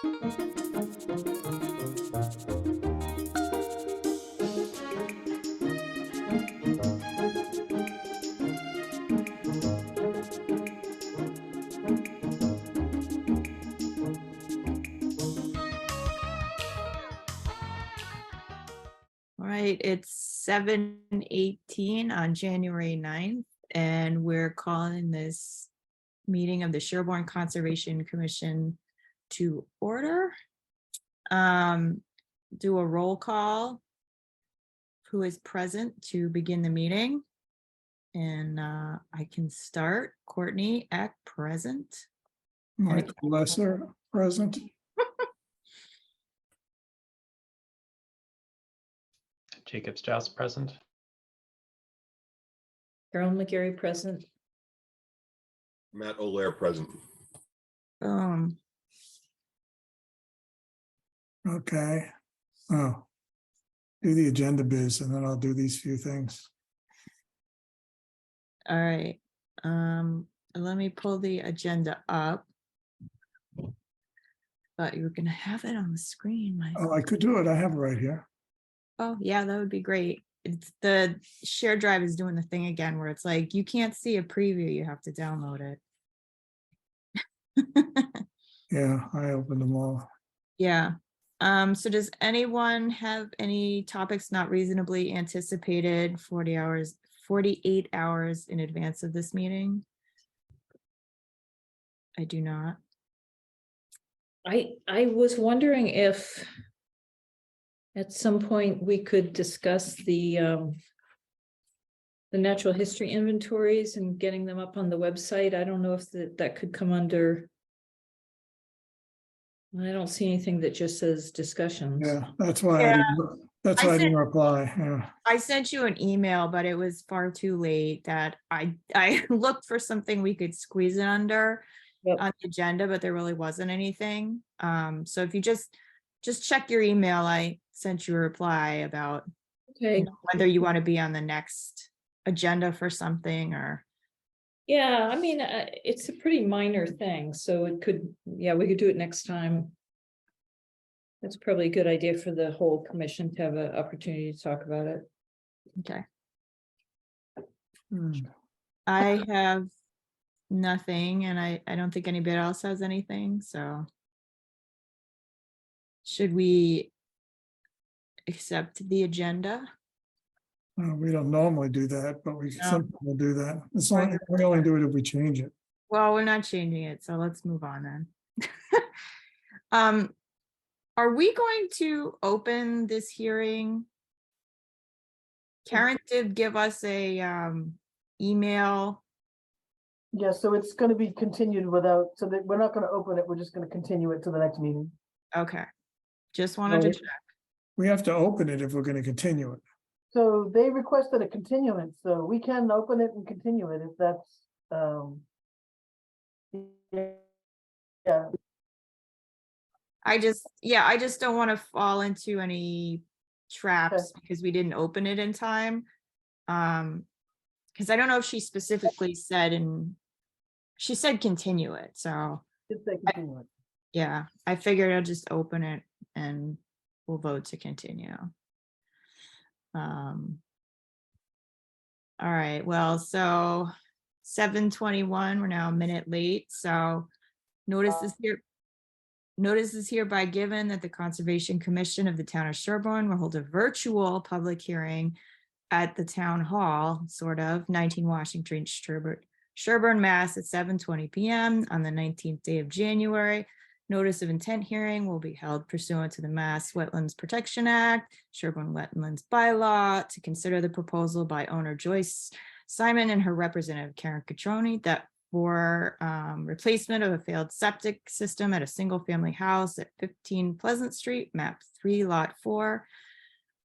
All right, it's 7:18 on January 9th, and we're calling this meeting of the Sherborn Conservation Commission to order. Do a roll call. Who is present to begin the meeting? And I can start. Courtney Eck, present. Michael Lesser, present. Jacob Strauss, present. Carol McGarry, present. Matt Olair, present. Okay. Oh, do the agenda biz and then I'll do these few things. All right. Let me pull the agenda up. But you're gonna have it on the screen, Michael. Oh, I could do it. I have it right here. Oh, yeah, that would be great. It's the shared drive is doing the thing again where it's like you can't see a preview, you have to download it. Yeah, I opened them all. Yeah. So does anyone have any topics not reasonably anticipated 48 hours in advance of this meeting? I do not. I was wondering if at some point we could discuss the natural history inventories and getting them up on the website. I don't know if that could come under. I don't see anything that just says discussions. Yeah, that's why Yeah. I didn't reply. Yeah. I sent you an email, but it was far too late that I looked for something we could squeeze it under on the agenda, but there really wasn't anything. So if you just check your email, I sent you a reply about whether you want to be on the next agenda for something or. Yeah, I mean, it's a pretty minor thing, so it could, yeah, we could do it next time. That's probably a good idea for the whole commission to have an opportunity to talk about it. Okay. I have nothing, and I don't think anybody else has anything, so. Should we accept the agenda? We don't normally do that, but we No. sometimes will do that. It's only, we only do it if we change it. Well, we're not changing it, so let's move on then. Are we going to open this hearing? Karen did give us a email. Yeah, so it's going to be continued without, so that we're not going to open it, we're just going to continue it to the next meeting. Okay, just wanted to check. We have to open it if we're going to continue it. So they requested a continuance, so we can open it and continue it if that's, yeah. I just don't want to fall into any traps because we didn't open it in time. Because I don't know if she specifically said, and she said continue it, so If they continue it. yeah, I figured I'll just open it and we'll vote to continue. All right, well, so 7:21, we're now a minute late, so notice is hereby given that the Conservation Commission of the town of Sherborn will hold a virtual public hearing at the town hall, sort of, 19 Washington Street, Sherborn, Mass. At 7:20 p.m. on the 19th day of January. Notice of intent hearing will be held pursuant to the Mass Wetlands Protection Act, Sherborn Wetlands Bylaw, to consider the proposal by owner Joyce Simon and her representative Karen Catroni that for replacement of a failed septic system at a single family house at 15 Pleasant Street, map 3, lot 4.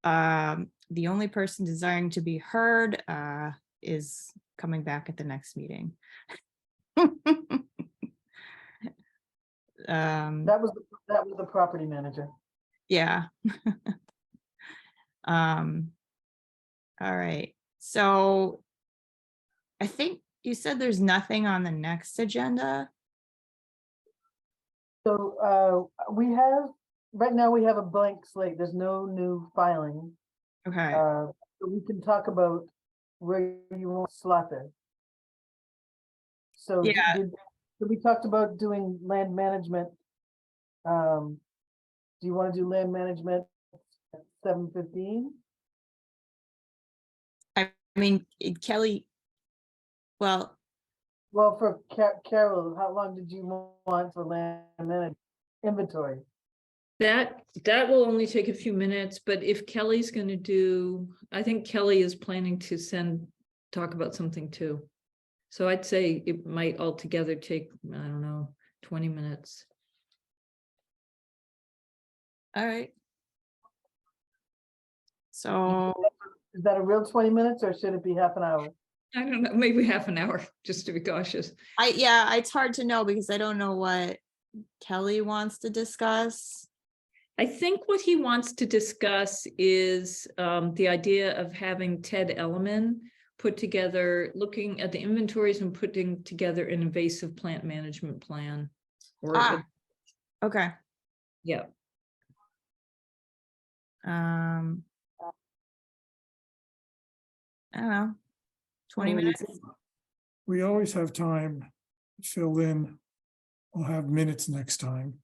The only person desiring to be heard is coming back at the next meeting. That was the property manager. Yeah. All right. So I think you said there's nothing on the next agenda. So we have, right now we have a blank slate. There's no new filing. Okay, So we can talk about where you want to slot it. So Yeah. so we talked about doing land management. Do you want to do land management at 7:15? I mean, Kelly, well, Well, for Carol, how long did you want for land management inventory? That will only take a few minutes, but if Kelly's gonna do, I think Kelly is planning to talk about something too. So I'd say it might altogether take, I don't know, 20 minutes. all right. So, Is that a real 20 minutes or should it be half an hour? I don't know, maybe half an hour, just to be cautious. yeah, it's hard to know because I don't know what Kelly wants to discuss. I think what he wants to discuss is the idea of having Ted Elliman put together, looking at the inventories and putting together an invasive plant management plan. Or, Ah. Okay, yeah, I don't know, 20 Well, minutes? We always have time to fill in. We'll have minutes next time.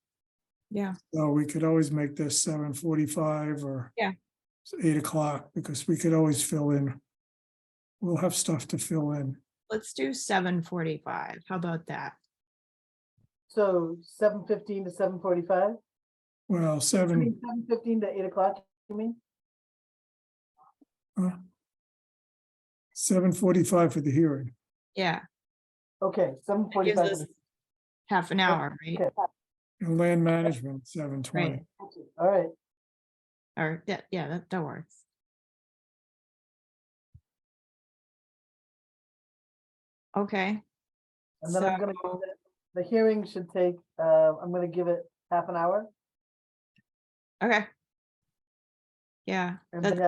Yeah, So we could always make this 7:45 or Yeah. 8 o'clock, because we could always fill in. We'll have stuff to fill in. let's do 7:45. How about that? So 7:15 to 7:45? Well, I 7, mean, 7:15 to 8 o'clock, you mean? 7:45 for the hearing. Yeah, Okay, that gives 7:45. us half an hour, right? Okay, And land management, 7:20. Right. all right. Or, yeah, that works. Okay, And then I'm gonna, the hearing should take, I'm gonna give it half an hour. okay. Yeah, And that's,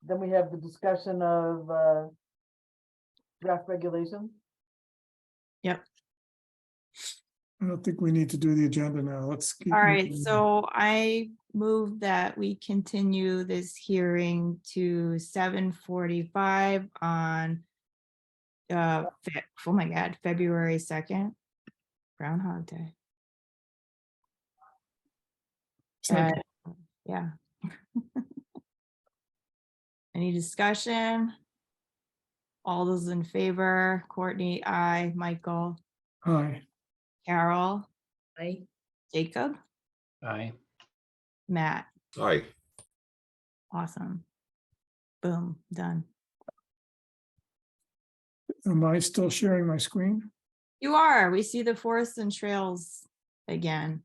then we have the discussion of draft regulations. yep. I don't think we need to do the agenda now. Let's keep. All right, moving. so I move that we continue this hearing to 7:45 on oh my God, February 2nd, Groundhog Day. Second. Yeah. Any discussion? All those in favor, Courtney, I, Michael, Aye. Carol, I, Jacob, Aye. Matt, Aye. awesome. Boom, done. Am I still sharing my screen? You are, we see the forests and trails again.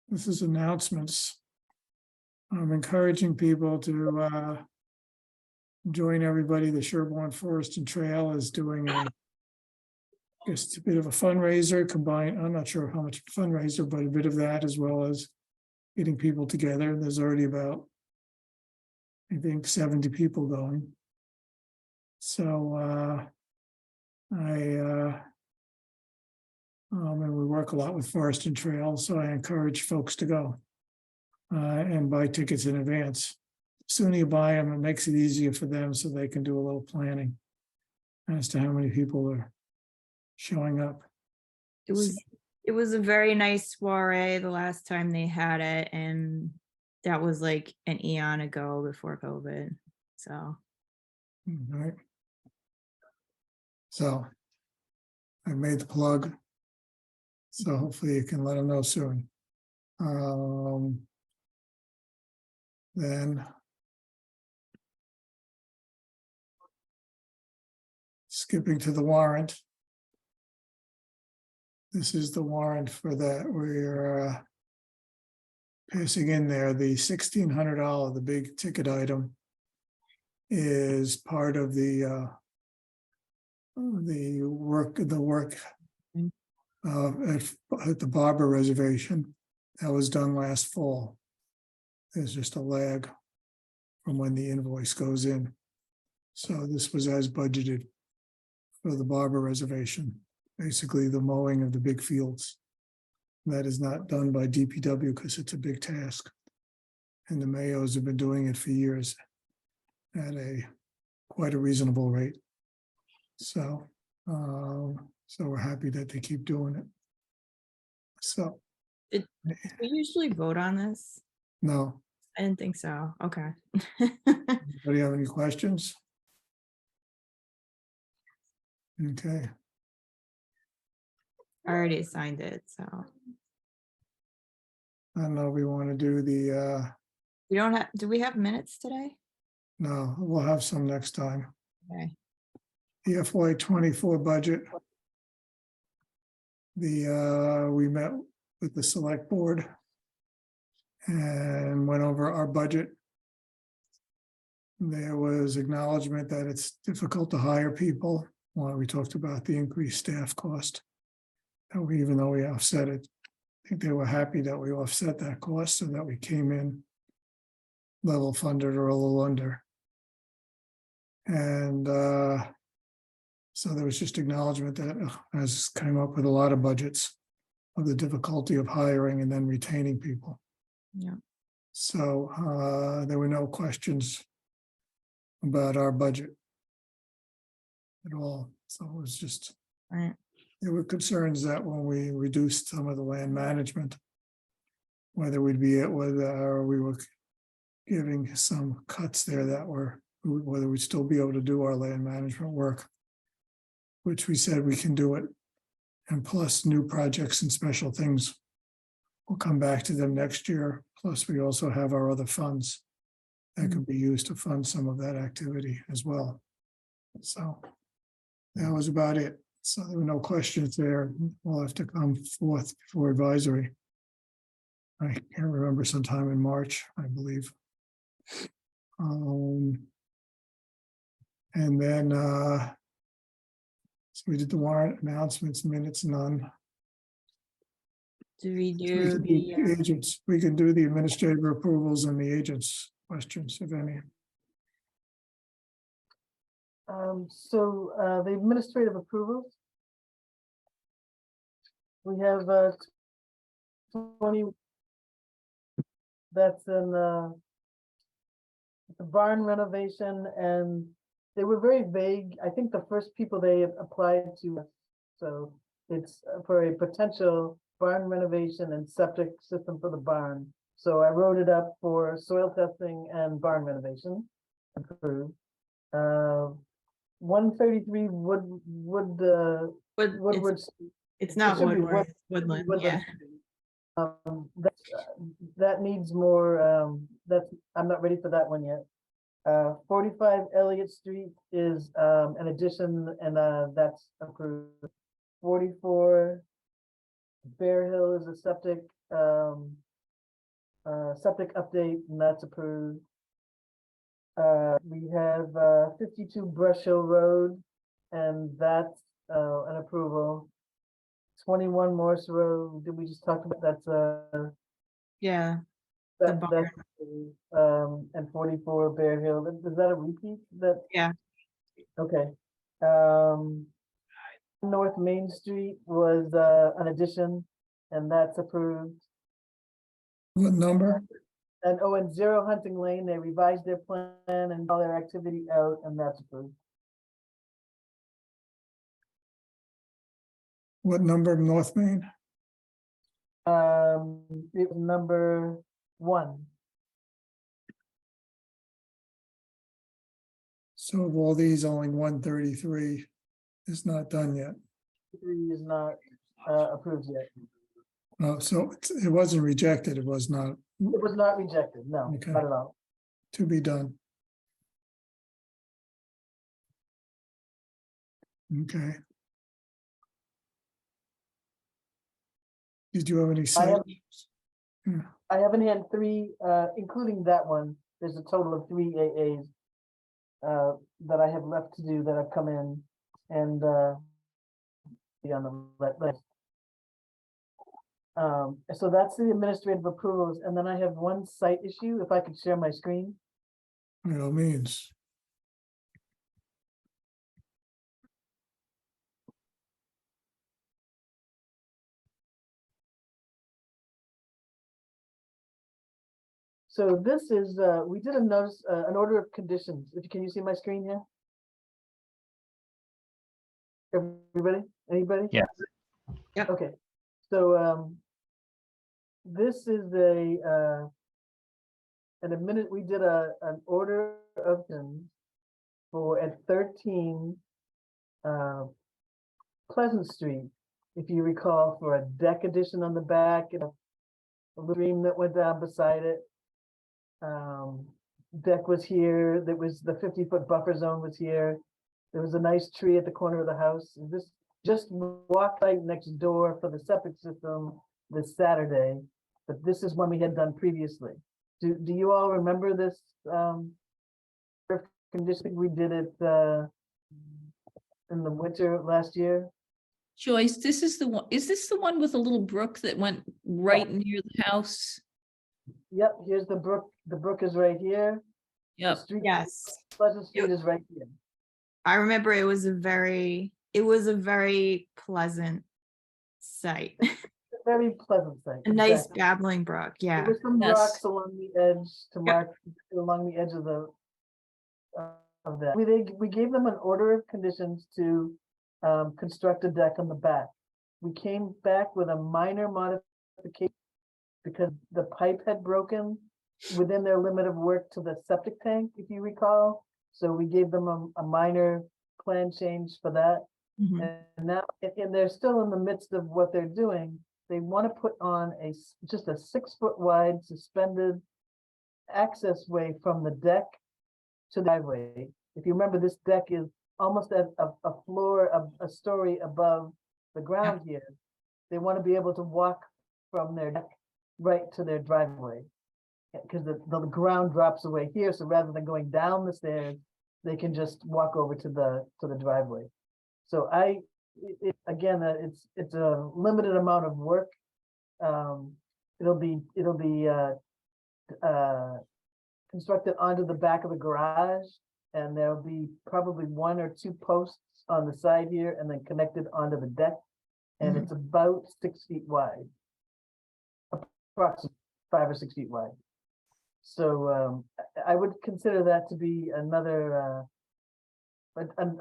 This is announcements. I'm encouraging people to join everybody. The Sherborn Forest and Trail is doing just a bit of a fundraiser combined. I'm not sure how much fundraiser, but a bit of that, as well as getting people together. There's already about, I think, 70 people going. So and we work a lot with Forest and Trail, so I encourage folks to go and buy tickets in advance. Sooner you buy them, it makes it easier for them so they can do a little planning as to how many people are showing up. It was a very nice soiree the last time they had it, and that was like an eon ago before COVID. So All right. So I made the plug. So hopefully you can let them know soon. Then skipping to the warrant. This is the warrant for that we're passing in there. The $1,600, the big ticket item, is part of the work at the Barber Reservation that was done last fall. There's just a lag from when the invoice goes in. So this was as budgeted for the Barber Reservation, basically the mowing of the big fields That is not done by DPW because it's a big task. And the Mayos have been doing it for years at quite a reasonable rate. So, so we're happy that they keep doing it. So, We usually vote on this. no, I didn't think so. Okay. anybody have any questions? Okay, I already signed it, so I don't know if we want to do the, we don't have, do we have minutes today? no, we'll have some next time. Okay. The FY 24 budget. We met with the select board and went over our budget. There was acknowledgement that it's difficult to hire people. Well, we talked about the increased staff cost. And even though we offset it, I think they were happy that we offset that cost so that we came in level funded or a little under. And so there was just acknowledgement that as came up with a lot of budgets of the difficulty of hiring and then retaining people. Yeah. So there were no questions about our budget at all. So it was just, Right. there were concerns that when we reduced some of the land management, whether we were giving some cuts there that were, whether we'd still be able to do our land management work, which we said we can do it. And plus new projects and special things. We'll come back to them next year. Plus, we also have our other funds that could be used to fund some of that activity as well. So that was about it. So there were no questions there. We'll have to come forth for advisory. I can't remember, sometime in March, I believe. And then so we did the warrant announcements, minutes, none. Do we We do can do the, the agents, we can do the administrative approvals and the agents questions, if any. So the administrative approvals. We have 20. That's in the barn renovation, and they were very vague. I think the first people they applied to, so it's for a potential barn renovation and septic system for the barn. So I wrote it up for soil testing and barn renovation. Approved. 133 Woodward. it's not it should be Woodward, it's Woodland, yeah. That needs more, that's, I'm not ready for that one yet. 45 Elliott Street is an addition, and that's approved. 44 Bear Hill is a septic update, and that's approved. We have 52 Brush Hill Road, and that's an approval. 21 Morse Road, did we just talk about that's Yeah, the that, barn. that's and 44 Bear Hill, is that a repeat? That, Yeah. okay. North Main Street was an addition, and that's approved. What number? And oh, and Zero Hunting Lane, they revised their plan and all their activity out, and that's approved. What number of North Main? It was number 1. So of all these, only 133 is not done yet. 3 is not approved yet. Oh, so it wasn't rejected, it was not It was not rejected, no, Okay. not at all. to be done. Okay. Did you have any I have, Yeah. I haven't had 3, including that one, there's a total of 3 AAs that I have left to do that have come in and be on the list. So that's the administrative approvals, and then I have one site issue, if I could share my screen. By all means. So this is, we did a notice, an order of conditions. Can you see my screen here? Everybody, anybody? Yes. Yep. Okay, so, this is we did an order of them for at 13, Pleasant Street, if you recall, for a deck addition on the back and a little stream that went down beside it. Deck was here, there was the 50-foot buffer zone was here. There was a nice tree at the corner of the house. And this just walked right next door for the septic system this Saturday, but this is one we had done previously. Do you all remember this condition? We did it in the winter last year. Joyce, this is the one, is this the one with a little brook that went right near the house? Yep, here's the brook. The brook is right here. The Yep. street, Yes, Pleasant Street is right here. I remember it was a very pleasant sight. A very pleasant thing. A nice exactly. babbling brook, yeah. There were some Yes. rocks along the edge to Yeah. mark along the edge of the of that. We gave them an order of conditions to construct a deck on the back. We came back with a minor modification because the pipe had broken within their limit of work to the septic tank, if you recall. So we gave them a minor plan change for that. Mhm. And now, and they're still in the midst of what they're doing. They want to put on just a 6-foot wide suspended access way from the deck to the driveway. If you remember, this deck is almost at a floor of a story above the ground here. They want to be able to walk from their deck right to their driveway. Because the ground drops away here, so rather than going down the stairs, they can just walk over to the driveway. So again, it's a limited amount of work. It'll be constructed onto the back of the garage, and there'll be probably 1 or 2 posts on the side here, and then connected onto the deck. And Mhm. it's about 6 feet wide, approximately 5 or 6 feet wide. So I would consider that to be another,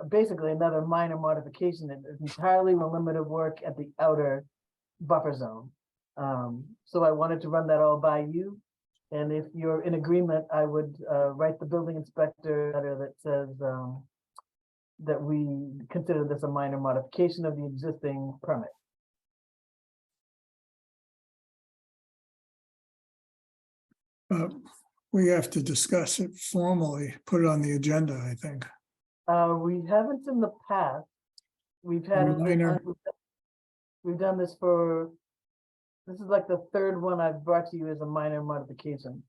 basically another minor modification. It's entirely the limit of work at the outer buffer zone. So I wanted to run that all by you. And if you're in agreement, I would write the building inspector letter that says that we consider this a minor modification of the existing permit. We have to discuss it formally, put it on the agenda, I think. We haven't in the past. We've had it Minor. we've done this for, this is like the 3rd one I've brought to you as a minor modification.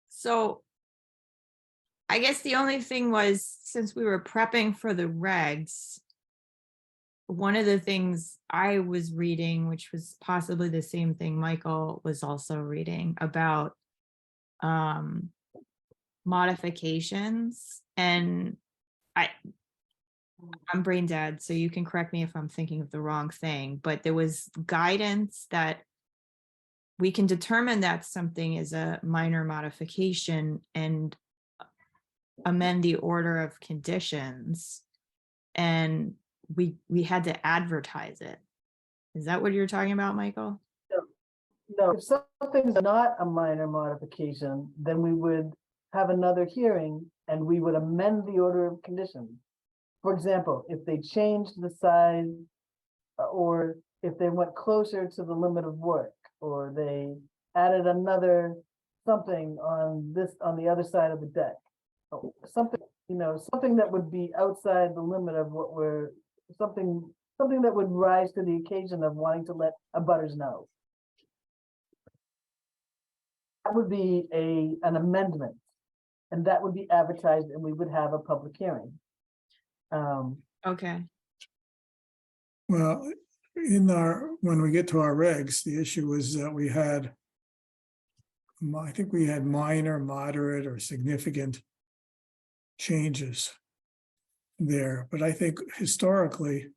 So I guess the only thing was, since we were prepping for the regs, one of the things I was reading, which was possibly the same thing Michael was also reading about modifications, and I'm brain dead, so you can correct me if I'm thinking of the wrong thing, but there was guidance that we can determine that something is a minor modification and amend the order of conditions, and we had to advertise it. Is that what you're talking about, Michael? No, if something's not a minor modification, then we would have another hearing and we would amend the order of conditions. For example, if they changed the size, or if they went closer to the limit of work, or they added another something on the other side of the deck. Something, something that would be outside the limit of what something that would rise to the occasion of wanting to let abutters know. That would be an amendment, and that would be advertised, and we would have a public hearing. Okay. Well, when we get to our regs, the issue is that we had, I think we had minor, moderate, or significant changes there. But I think historically,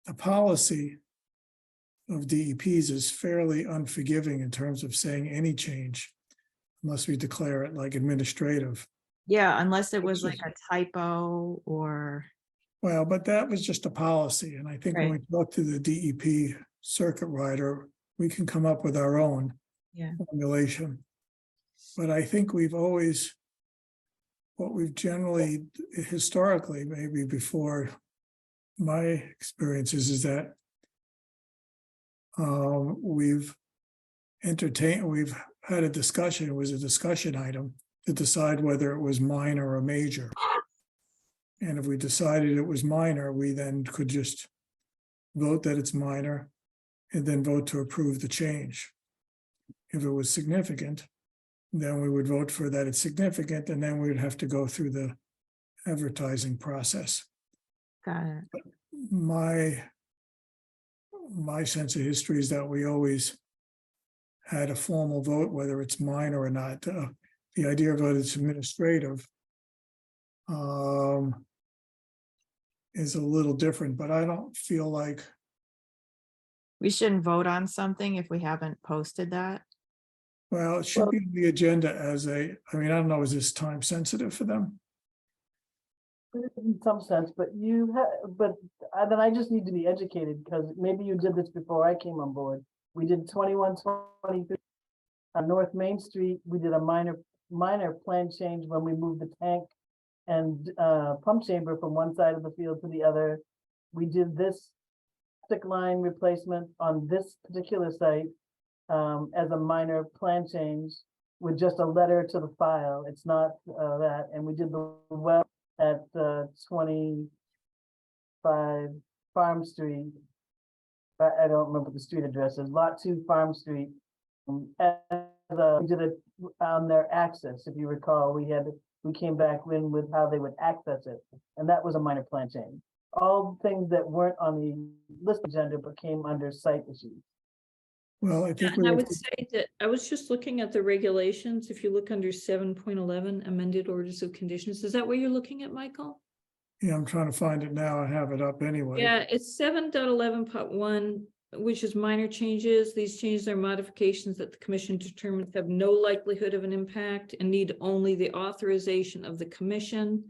the policy of DEPs is fairly unforgiving in terms of saying any change unless we declare it like administrative. Yeah, unless it Which was like is- a typo or, Well, but that was just a policy, and I think when we talk to the DEP circuit rider, we can come up with our own yeah, formulation. But I think we've always, what we've generally, historically, maybe before my experiences, is that we've had a discussion, it was a discussion item to decide whether it was minor or major. And if we decided it was minor, we then could just vote that it's minor and then vote to approve the change. If it was significant, then we would vote for that it's significant, and then we would have to go through the advertising process. got it. My sense of history is that we always had a formal vote, whether it's minor or not. The idea of whether it's administrative is a little different, but I don't feel like, We shouldn't vote on something if we haven't posted that. well, it should be on the agenda as I don't know, is this time sensitive for them? In some sense, but then I just need to be educated, because maybe you did this before I came on board. We did 2123 on North Main Street. We did a minor plan change when we moved the tank and pump chamber from one side of the field to the other. We did this stick line replacement on this particular site as a minor plan change with just a letter to the file. It's not that. And we did the well at 25 Farm Street. I don't remember the street address. It's Lot 2 Farm Street. We did it on their access. If you recall, we came back in with how they would access it, and that was a minor plan change. All things that weren't on the list agenda but came under site issues. Well, I think And we I have would to- say that I was just looking at the regulations. If you look under 7.11 amended orders of conditions, is that what you're looking at, Michael? yeah, I'm trying to find it now. I have it up anyway. Yeah, it's 7.11.1, which is minor changes. These changes are modifications that the commission determines have no likelihood of an impact and need only the authorization of the commission.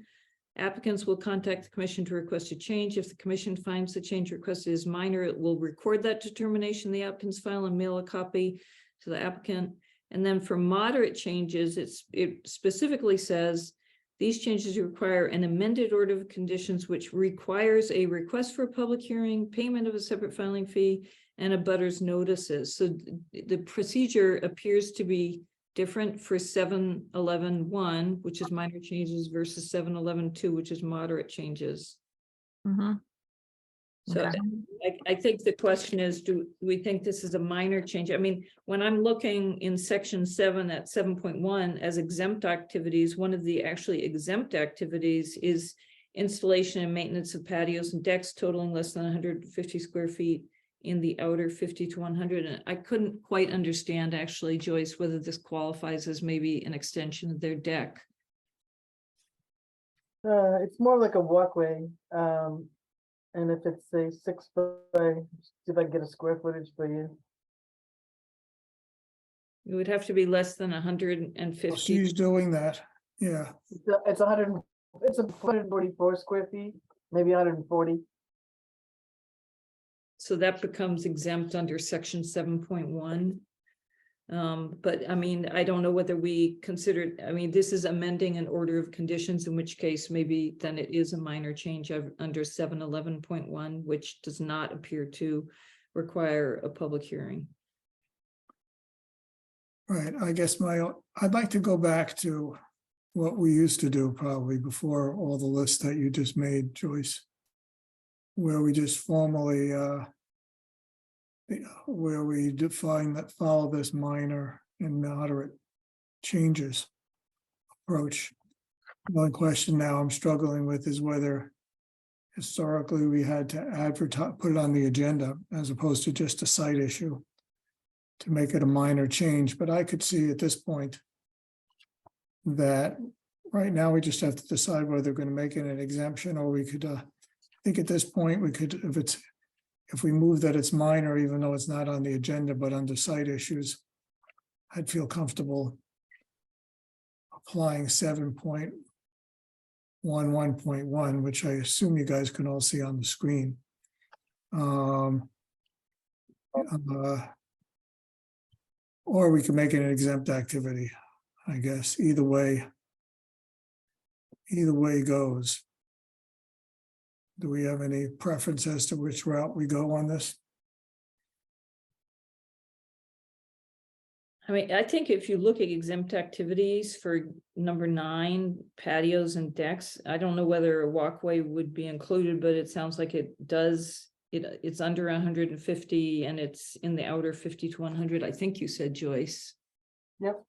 Applicants will contact the commission to request a change. If the commission finds the change requested is minor, it will record that determination in the applicant's file and mail a copy to the applicant. And then for moderate changes, it specifically says these changes require an amended order of conditions, which requires a request for a public hearing, payment of a separate filing fee, and a butters notices. So the procedure appears to be different for 7.11.1, which is minor changes, versus 7.11.2, which is moderate changes. Mhm. So Okay. I think the question is, do we think this is a minor change? I mean, when I'm looking in section 7 at 7.1 as exempt activities, one of the actually exempt activities is installation and maintenance of patios and decks totaling less than 150 square feet in the outer 50 to 100. And I couldn't quite understand actually, Joyce, whether this qualifies as maybe an extension of their deck. It's more like a walkway. And if it's say 6 foot, see if I can get a square footage for you. It would have to be less than Well, 150. she's doing that. Yeah, It's 144 square feet, maybe 140. So that becomes exempt under section 7.1. But I mean, I don't know whether we considered, I mean, this is amending an order of conditions, in which case maybe then it is a minor change under 7.11.1, which does not appear to require a public hearing. right. I guess I'd like to go back to what we used to do probably before all the lists that you just made, Joyce, where we just formally where we define that follow this minor and moderate changes approach. The only question now I'm struggling with is whether historically we had to advertise, put it on the agenda as opposed to just a site issue to make it a minor change. But I could see at this point that right now we just have to decide whether we're going to make it an exemption, or we could, I think at this point we could, if we move that it's minor, even though it's not on the agenda, but under site issues, I'd feel comfortable applying 7.11.1, which I assume you guys can all see on the screen. Or we can make it an exempt activity, I guess, either way goes. Do we have any preference as to which route we go on this? I mean, I think if you look at exempt activities for number 9, patios and decks, I don't know whether a walkway would be included, but it sounds like it does. It's under 150 and it's in the outer 50 to 100. I think you said, Joyce. Yep.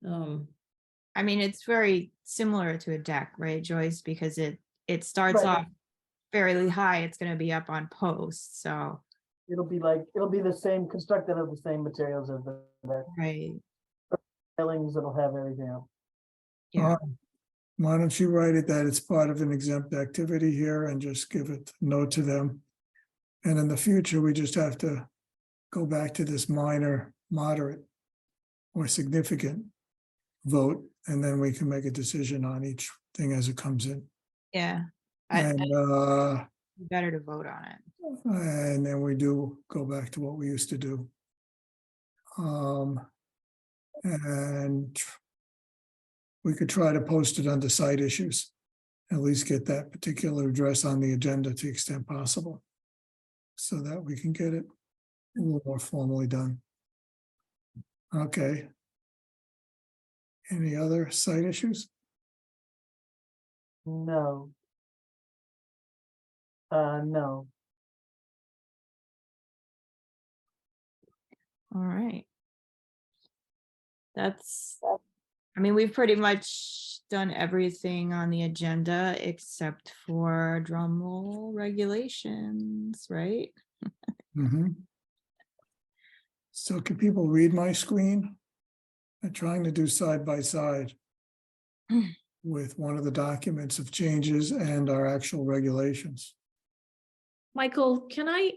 I mean, it's very similar to a deck, right, Joyce? Because it starts Right. off fairly high. It's going to be up on posts, so It'll be the same, constructed of the same materials as the right. railings, it'll have everything else. Yeah. Why don't you write it that it's part of an exempt activity here and just give it note to them? And in the future, we just have to go back to this minor, moderate, or significant vote, and then we can make a decision on each thing as it comes in. Yeah. And Better to vote on it. and then we do go back to what we used to do. And we could try to post it under site issues. At least get that particular address on the agenda to the extent possible. So that we can get it a little more formally done. Okay. Any other site issues? No. No. All right. I mean, we've pretty much done everything on the agenda except for drum roll regulations, right? Mhm. So can people read my screen? I'm trying to do side by side with one of the documents of changes and our actual regulations. Michael, can I,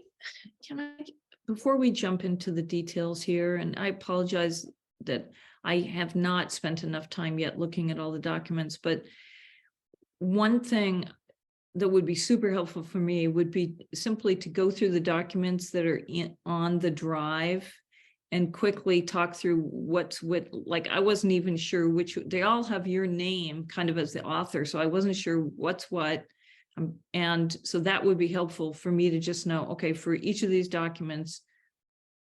before we jump into the details here, and I apologize that I have not spent enough time yet looking at all the documents, but one thing that would be super helpful for me would be simply to go through the documents that are on the drive and quickly talk through what's what, like, I wasn't even sure which, they all have your name kind of as the author, so I wasn't sure what's what. And so that would be helpful for me to just know, okay, for each of these documents,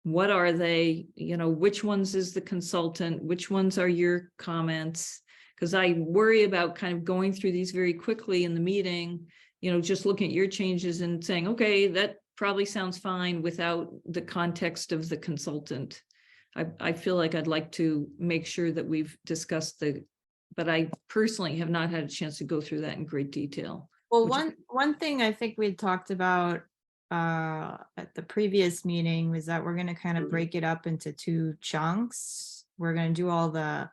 what are they, which ones is the consultant, which ones are your comments? Because I worry about kind of going through these very quickly in the meeting, just looking at your changes and saying, okay, that probably sounds fine without the context of the consultant. I feel like I'd like to make sure that we've discussed but I personally have not had a chance to go through that in great detail. Well, Which- one thing I think we talked about at the previous meeting was that we're going to kind of break it up into 2 chunks. We're going to do all the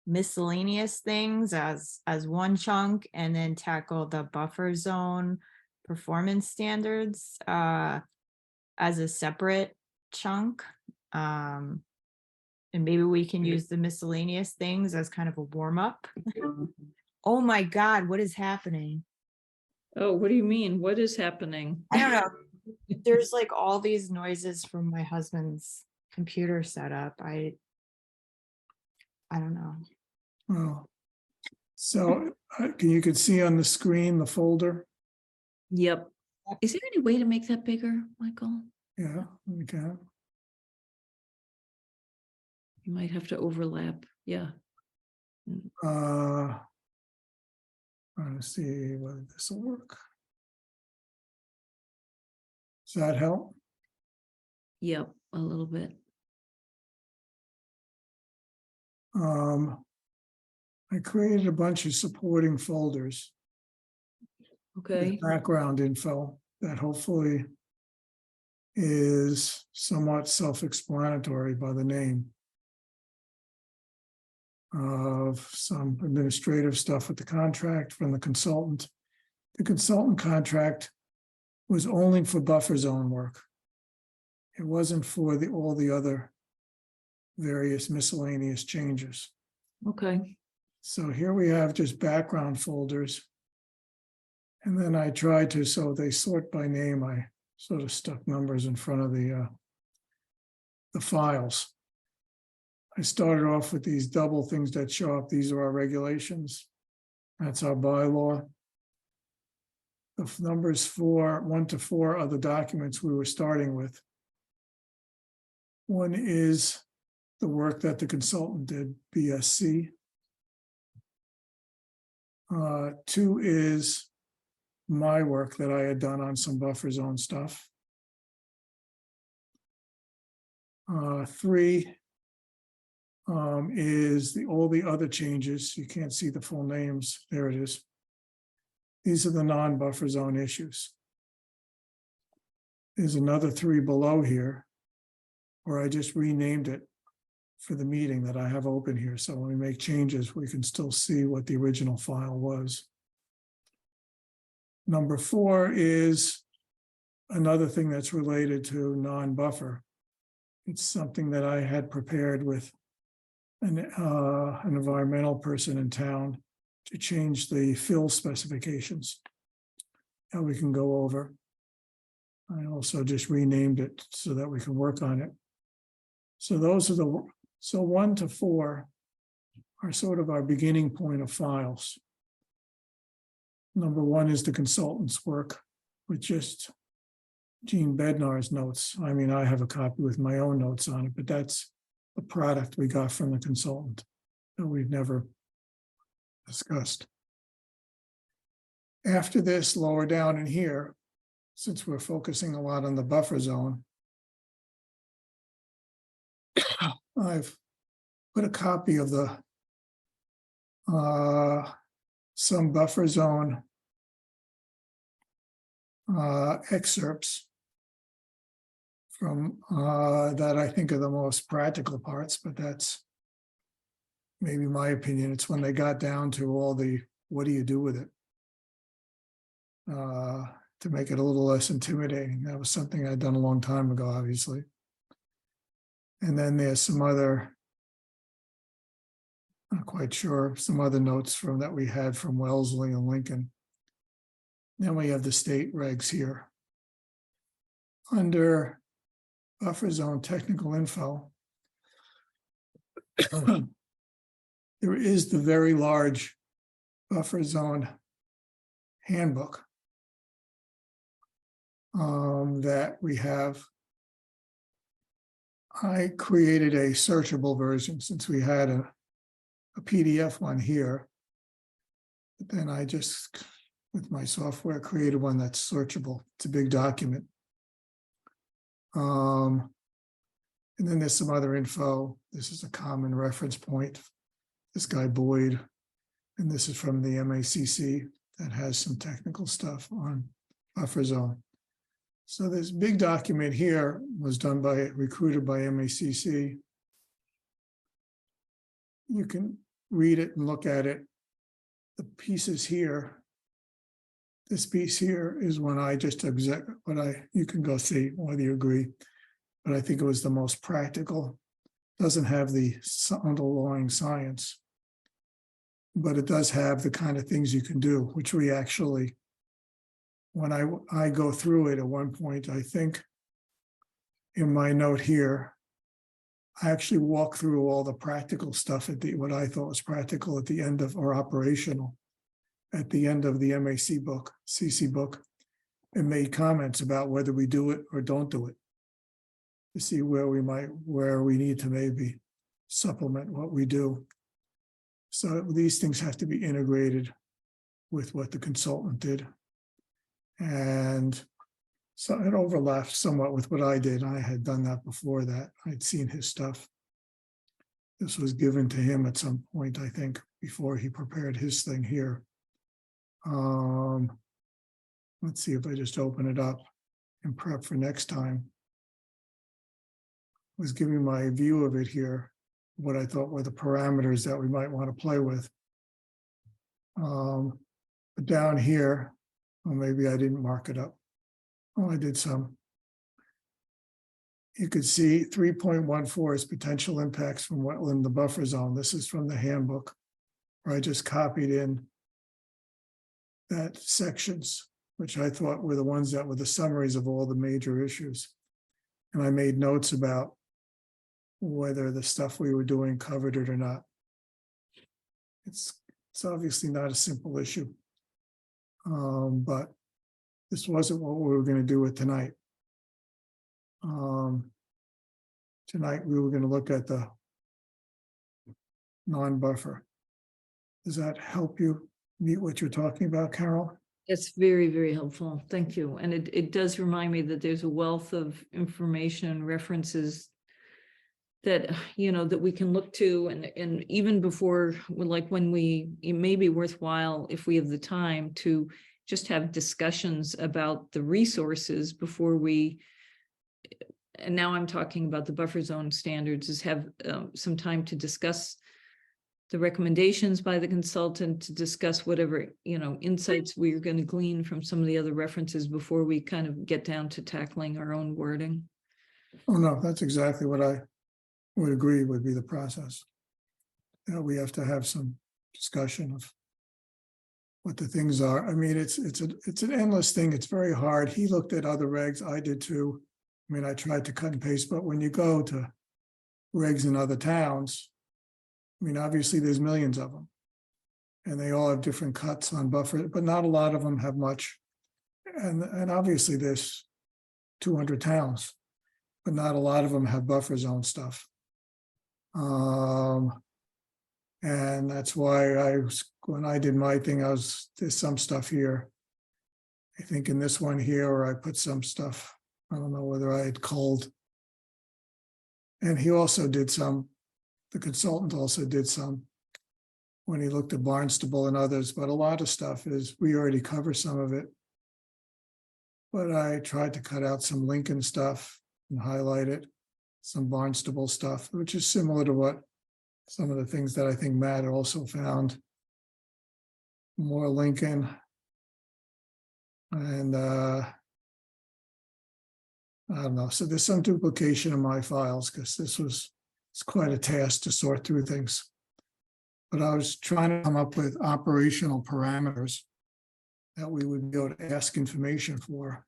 miscellaneous things as one chunk, and then tackle the buffer zone performance standards as a separate chunk. And maybe we can use the miscellaneous things as kind of a warm up. Oh my God, what is happening? Oh, what do you mean? What is happening? I don't know. There's like all these noises from my husband's computer setup. I don't know. Oh. So you can see on the screen the folder. Yep. Is there any way to make that bigger, Michael? Yeah, we can. You might have to overlap. Yeah. Trying to see whether this will work. Does that help? Yep, a little bit. I created a bunch of supporting folders Okay. with background info that hopefully is somewhat self-explanatory by the name of some administrative stuff with the contract from the consultant. The consultant contract was only for buffer zone work. It wasn't for all the other various miscellaneous changes. Okay, So here we have just background folders. And then I tried to, so they sort by name, I sort of stuck numbers in front of the files. I started off with these double things that show up. These are our regulations. That's our bylaw. The numbers 1 to 4 are the documents we were starting with. One is the work that the consultant did, BSC. 2 is my work that I had done on some buffer zone stuff. 3 is all the other changes. You can't see the full names. There it is. These are the non-buffer zone issues. There's another 3 below here, where I just renamed it for the meeting that I have open here. So when we make changes, we can still see what the original file was. Number 4 is another thing that's related to non-buffer. It's something that I had prepared with an environmental person in town to change the fill specifications that we can go over. I also just renamed it so that we can work on it. So those are so 1 to 4 are sort of our beginning point of files. Number 1 is the consultant's work with just Gene Bednar's notes. I mean, I have a copy with my own notes on it, but that's the product we got from the consultant that we've never discussed. After this, lower down in here, since we're focusing a lot on the buffer zone, I've put a copy of the some buffer zone excerpts from that I think are the most practical parts, but that's maybe my opinion. It's when they got down to all the what do you do with it, to make it a little less intimidating. That was something I'd done a long time ago, obviously. And then there's some other, not quite sure, some other notes from that we had from Wellesley and Lincoln. Then we have the state regs here. Under buffer zone technical info, there is the very large buffer zone handbook that we have. I created a searchable version since we had a PDF one here. But then I just, with my software, created one that's searchable. It's a big document. And then there's some other info. This is a common reference point. This guy Boyd, and this is from the MACC that has some technical stuff on buffer zone. So this big document here was done recruited by MACC. You can read it and look at it. The pieces here, this piece here is when I just you can go see whether you agree, but I think it was the most practical. Doesn't have the underlying science, but it does have the kind of things you can do, which we actually, when I go through it at one point, I think in my note here, I actually walk through all the practical stuff at what I thought was practical at the end of, or operational, at the end of the MAC book, CC book, and made comments about whether we do it or don't do it, to see where we need to maybe supplement what we do. So these things have to be integrated with what the consultant did. And so it overlapped somewhat with what I did. I had done that before that. I'd seen his stuff. This was given to him at some point, I think, before he prepared his thing here. Let's see if I just open it up and prep for next time. I was giving my view of it here, what I thought were the parameters that we might want to play with. But down here, well, maybe I didn't mark it up. Oh, I did some. you could see 3.14 is potential impacts from wetland, the buffer zone. This is from the handbook, where I just copied in that sections, which I thought were the ones that were the summaries of all the major issues. And I made notes about whether the stuff we were doing covered it or not. It's obviously not a simple issue. But this wasn't what we were going to do with tonight. Tonight, we were going to look at the non-buffer. Does that help you meet what you're talking about, Carol? It's very, very helpful. Thank you. And it does remind me that there's a wealth of information and references that, you know, that we can look to, and even before, like when it may be worthwhile, if we have the time, to just have discussions about the resources before we, and now I'm talking about the buffer zone standards, is have some time to discuss the recommendations by the consultant, to discuss whatever, you know, insights we're going to glean from some of the other references before we kind of get down to tackling our own wording. Oh, no, that's exactly what I would agree would be the process. We have to have some discussion of what the things are. I mean, it's an endless thing. It's very hard. He looked at other regs. I did too. I mean, I tried to cut and paste, but when you go to regs in other towns, I mean, obviously there's millions of them, and they all have different cuts on buffer, but not a lot of them have much. And obviously there's 200 towns, but not a lot of them have buffer zone stuff. And that's why when I did my thing, there's some stuff here. I think in this one here, or I put some stuff, I don't know whether I had culled. And he also did some, the consultant also did some when he looked at Barnstable and others, but a lot of stuff is, we already cover some of it. But I tried to cut out some Lincoln stuff and highlight it, some Barnstable stuff, which is similar to what some of the things that I think Matt also found. More Lincoln. And I don't know. So there's some duplication in my files because it's quite a task to sort through things. But I was trying to come up with operational parameters that we would be able to ask information for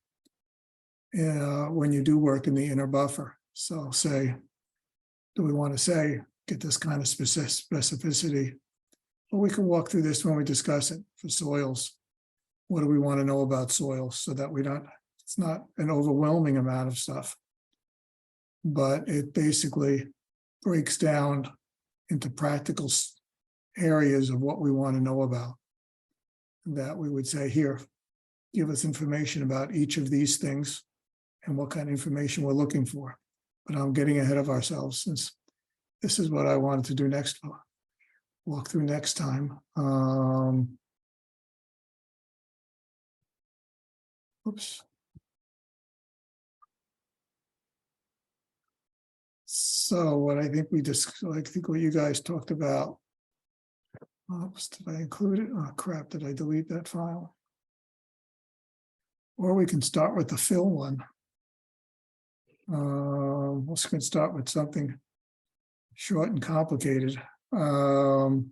when you do work in the inner buffer. So say, do we want to say, get this kind of specificity? Well, we can walk through this when we discuss it for soils. What do we want to know about soils so that it's not an overwhelming amount of stuff, but it basically breaks down into practical areas of what we want to know about. That we would say, here, give us information about each of these things and what kind of information we're looking for. But I'm getting ahead of ourselves, since this is what I wanted to do next, walk through next time. Oops. So what I think I think what you guys talked about. Oops, did I include it? Oh crap, did I delete that file? Or we can start with the fill one. Let's can start with something short and complicated. It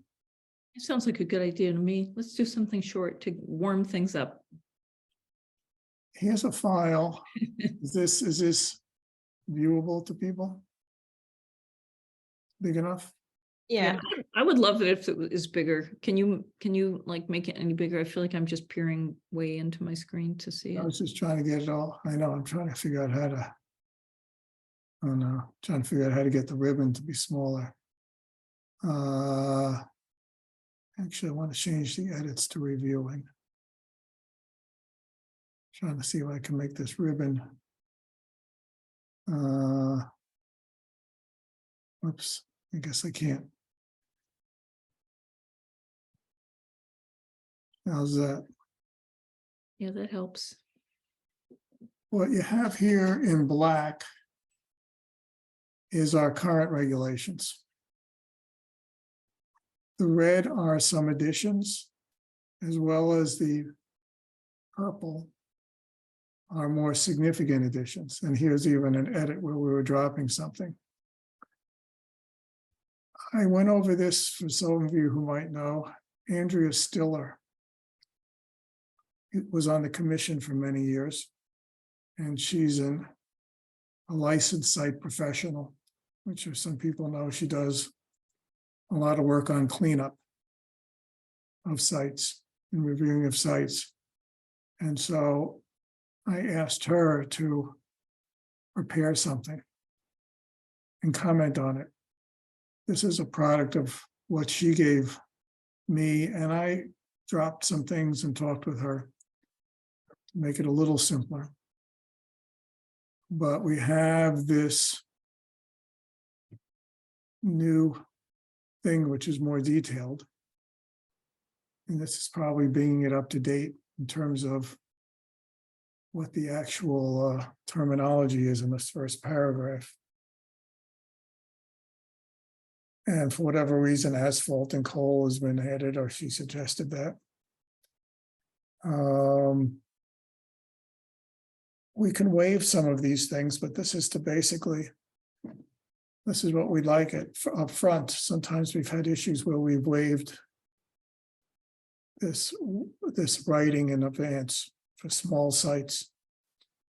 sounds like a good idea to me. Let's do something short to warm things up. Here's a file. Is this viewable to people? Big enough? Yeah, I would love it if it is bigger. Can you like make it any bigger? I feel like I'm just peering way into my screen to see I it. was just trying to get it all. I know, I'm trying to figure out how to. Oh no, trying to figure out how to get the ribbon to be smaller. Actually, I want to change the edits to reviewing. Trying to see if I can make this ribbon. Oops, I guess I can't. How's that? Yeah, that helps. What you have here in black is our current regulations. The red are some additions, as well as the purple are more significant additions. And here's even an edit where we were dropping something. I went over this for some of you who might know. Andrea Stiller was on the commission for many years, and she's a licensed site professional, which if some people know, she does a lot of work on cleanup of sites and reviewing of sites. And so I asked her to prepare something and comment on it. This is a product of what she gave me, and I dropped some things and talked with her to make it a little simpler. But we have this new thing which is more detailed. And this is probably bringing it up to date in terms of what the actual terminology is in this first paragraph. And for whatever reason, asphalt and coal has been added, or she suggested that. We can waive some of these things, but this is to basically, this is what we'd like it up front. Sometimes we've had issues where we've waived this writing in advance for small sites.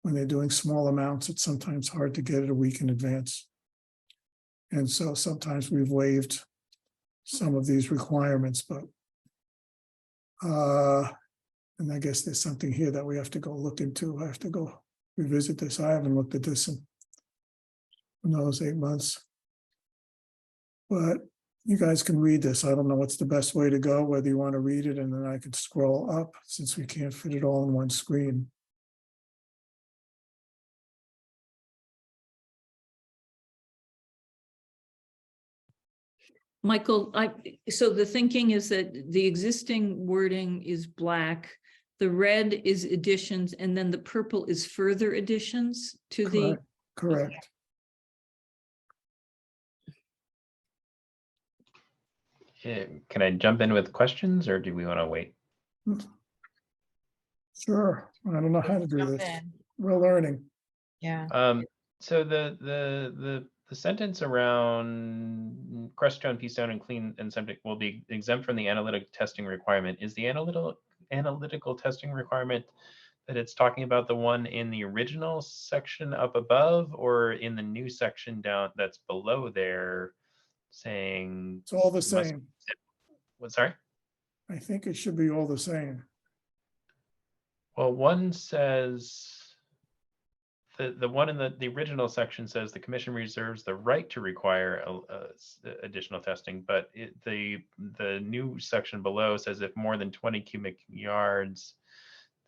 When they're doing small amounts, it's sometimes hard to get it a week in advance. And so sometimes we've waived some of these requirements, but and I guess there's something here that we have to go look into. I have to go revisit this. I haven't looked at this in those 8 months. But you guys can read this. I don't know what's the best way to go, whether you want to read it and then I could scroll up since we can't fit it all in one screen. Michael, so the thinking is that the existing wording is black, the red is additions, and then the purple is further additions to the. Correct. Can I jump in with questions or do we want to wait? Sure. I don't know how to do Jump this. in. We're learning. Yeah. So the sentence around crushed stone, pea stone, and clean and septic will be exempt from the analytic testing requirement. Is the analytical testing requirement that it's talking about the one in the original section up above, or in the new section down that's below there, saying It's all the same. What? Sorry. I think it should be all the same. Well, one says. The one in the original section says the commission reserves the right to require additional testing, but the new section below says if more than 20 cubic yards,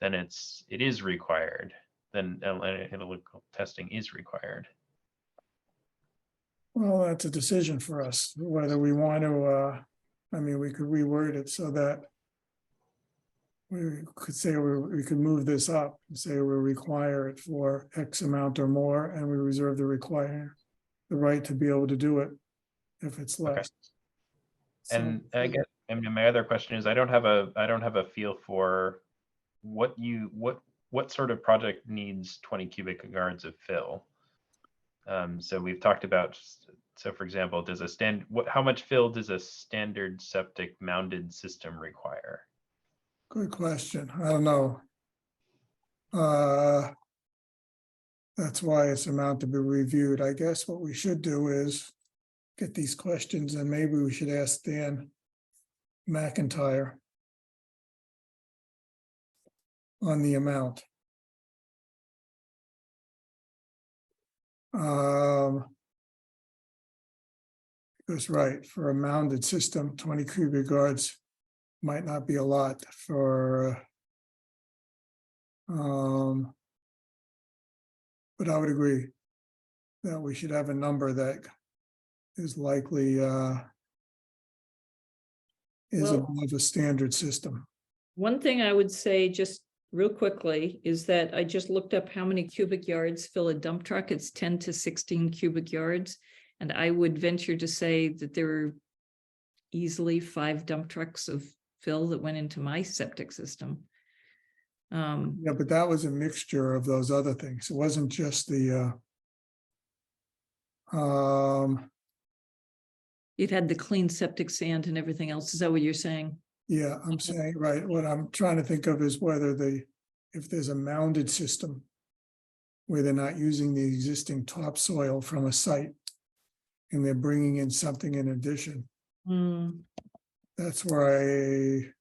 then it is required. Then analytical testing is required. Well, that's a decision for us, whether we want to, I mean, we could reword it so that we could say we could move this up and say we require it for X amount or more, and we reserve the right to be able to do it if it's less. Okay. So, And I guess, and my other question is, I don't have a feel for what sort of project needs 20 cubic yards of fill. So we've talked about, so for example, how much fill does a standard septic mounded system require? good question. I don't know. That's why it's amount to be reviewed. I guess what we should do is get these questions, and maybe we should ask Dan McIntyre on the amount. Because right, for a mounded system, 20 cubic yards might not be a lot for, but I would agree that we should have a number that is likely is Well, above a standard system. One thing I would say just real quickly is that I just looked up how many cubic yards fill a dump truck. It's 10 to 16 cubic yards. And I would venture to say that there are easily 5 dump trucks of fill that went into my septic system. Yeah, but that was a mixture of those other things. It wasn't just the, It had the clean septic sand and everything else. Is that what you're saying? yeah, I'm saying, right, what I'm trying to think of is whether if there's a mounded system where they're not using the existing topsoil from a site and they're bringing in something in addition. Hmm. That's where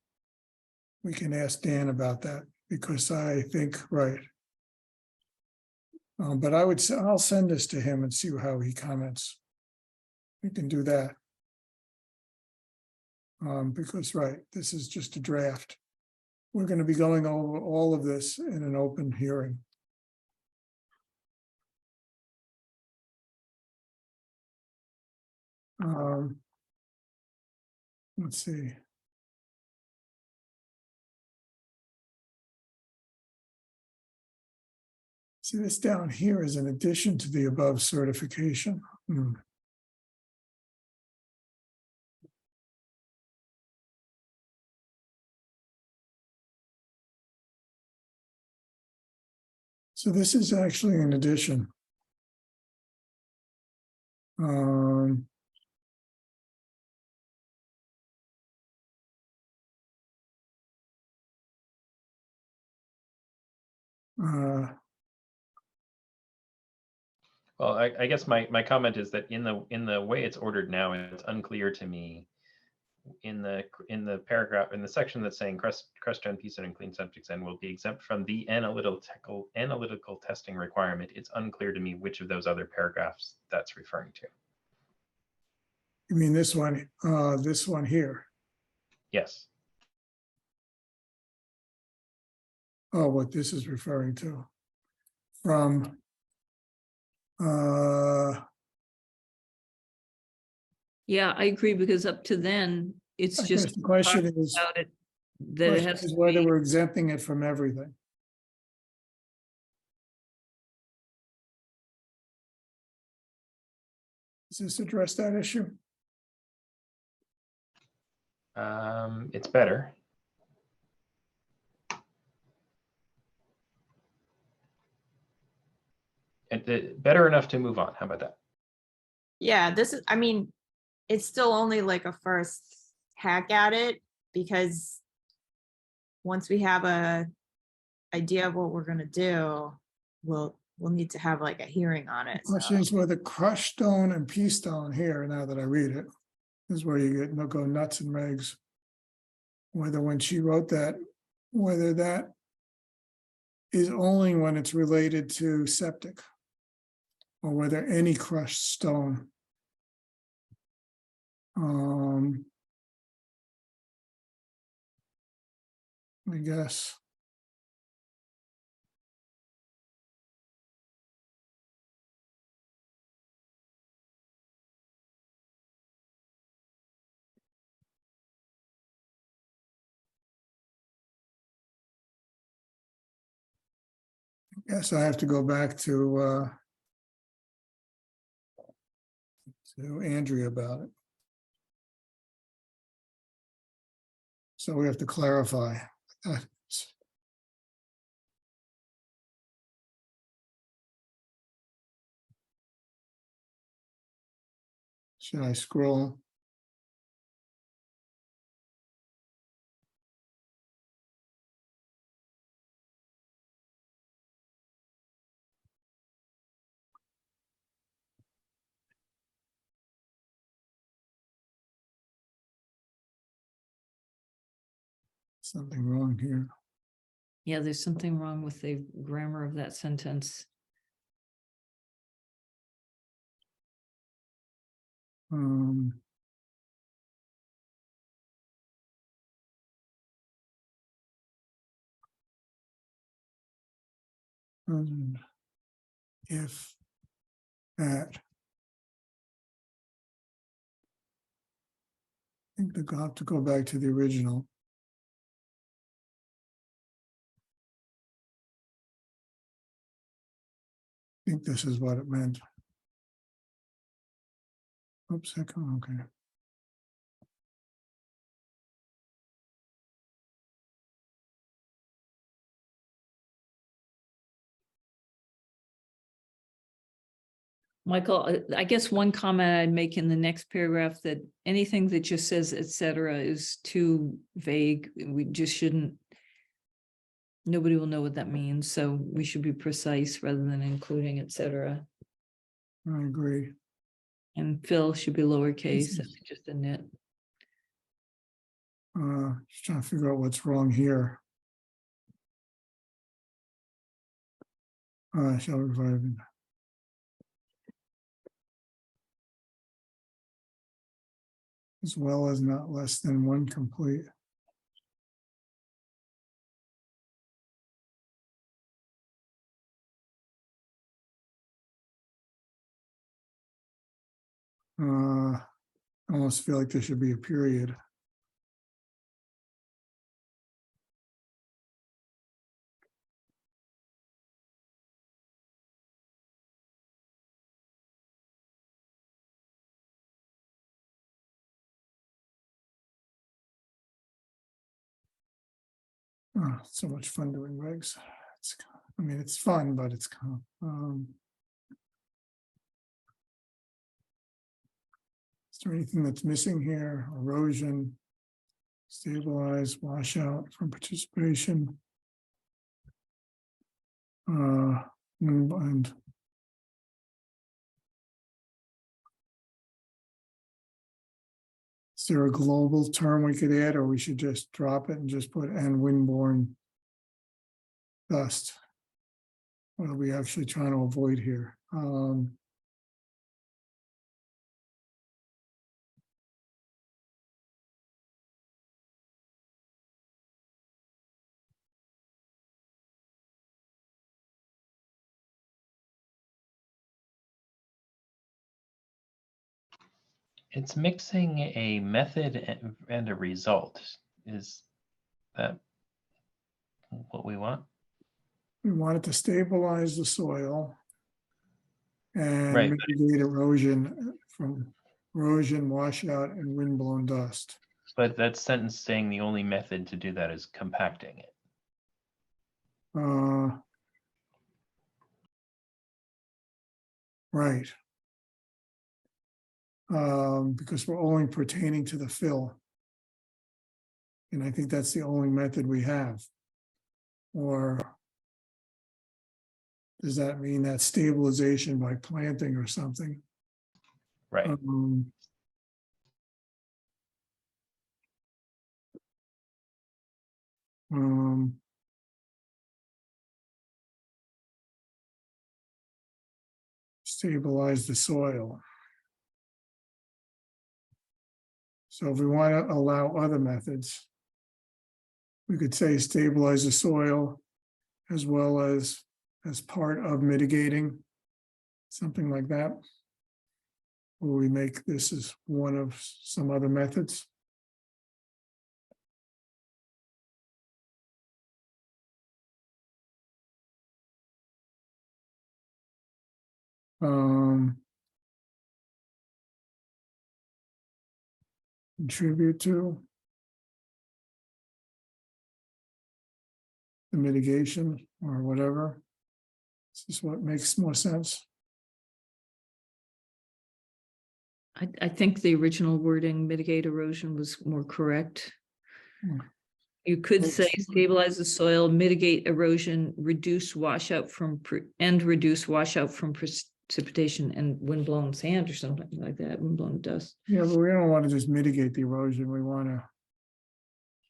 we can ask Dan about that, because I think, right. But I'll send this to him and see how he comments. We can do that. Because, right, this is just a draft. We're going to be going over all of this in an open hearing. Let's see. See, this down here is in addition to the above certification. So this is actually in addition. Uh, Well, I guess my comment is that in the way it's ordered now, it's unclear to me in the paragraph, in the section that's saying crust gen piece and clean septic sand will be exempt from the analytical testing requirement. It's unclear to me which of those other paragraphs that's referring to. You mean this one here? Yes. Oh, what this is referring to. From Yeah, I agree, because up to then, it's I guess just the question talking is, about it, that it has to whether be. we're exempting it from everything. Does this address that issue? It's better. Better enough to move on. How about that? Yeah, this is, I mean, it's still only like a first hack at it, because once we have a idea of what we're gonna do, we'll need to have like a hearing on it. The question is whether crushed stone and pea stone here, now that I read it, is where you go nuts and regs. Whether when she wrote that, whether that is only when it's related to septic, or whether any crushed stone. I guess. Yes, I have to go back to Andrea about it. So we have to clarify. Should I scroll? Something wrong here. Yeah, there's something wrong with the grammar of that sentence. If that. I think I'll have to go back to the original. I think this is what it meant. Oops, second, okay. Michael, I guess one comment I'd make in the next paragraph that anything that just says et cetera is too vague. We just shouldn't. Nobody will know what that means, so we should be precise rather than including et cetera. I agree. And Phil should be lowercase, is- just a nit. Just trying to figure out what's wrong here. Shall revive. As well as not less than one complete. I almost feel like there should be a period. So much fun doing regs. I mean, it's fun, but it's kind of, is there anything that's missing here? Erosion, stabilize, washout from participation. And is there a global term we could add, or we should just drop it and just put and windborne dust? What are we actually trying to avoid here? It's mixing a method and a result. Is that what we want? We want it to stabilize the soil and Right. mitigate erosion from erosion, washout, and windblown dust. But that sentence saying the only method to do that is compacting it. Right. Because we're only pertaining to the fill. And I think that's the only method we have. Or does that mean that stabilization by planting or something? Right. Stabilize the soil. So if we want to allow other methods, we could say stabilize the soil as well as part of mitigating, something like that. Or we make this as one of some other methods. Contribute to the mitigation or whatever. This is what makes more sense. I think the original wording mitigate erosion was more correct. You could say stabilize the soil, mitigate erosion, reduce washout from reduce washout from precipitation and windblown sand or something like that, windblown dust. Yeah, but we don't want to just mitigate the erosion. We want to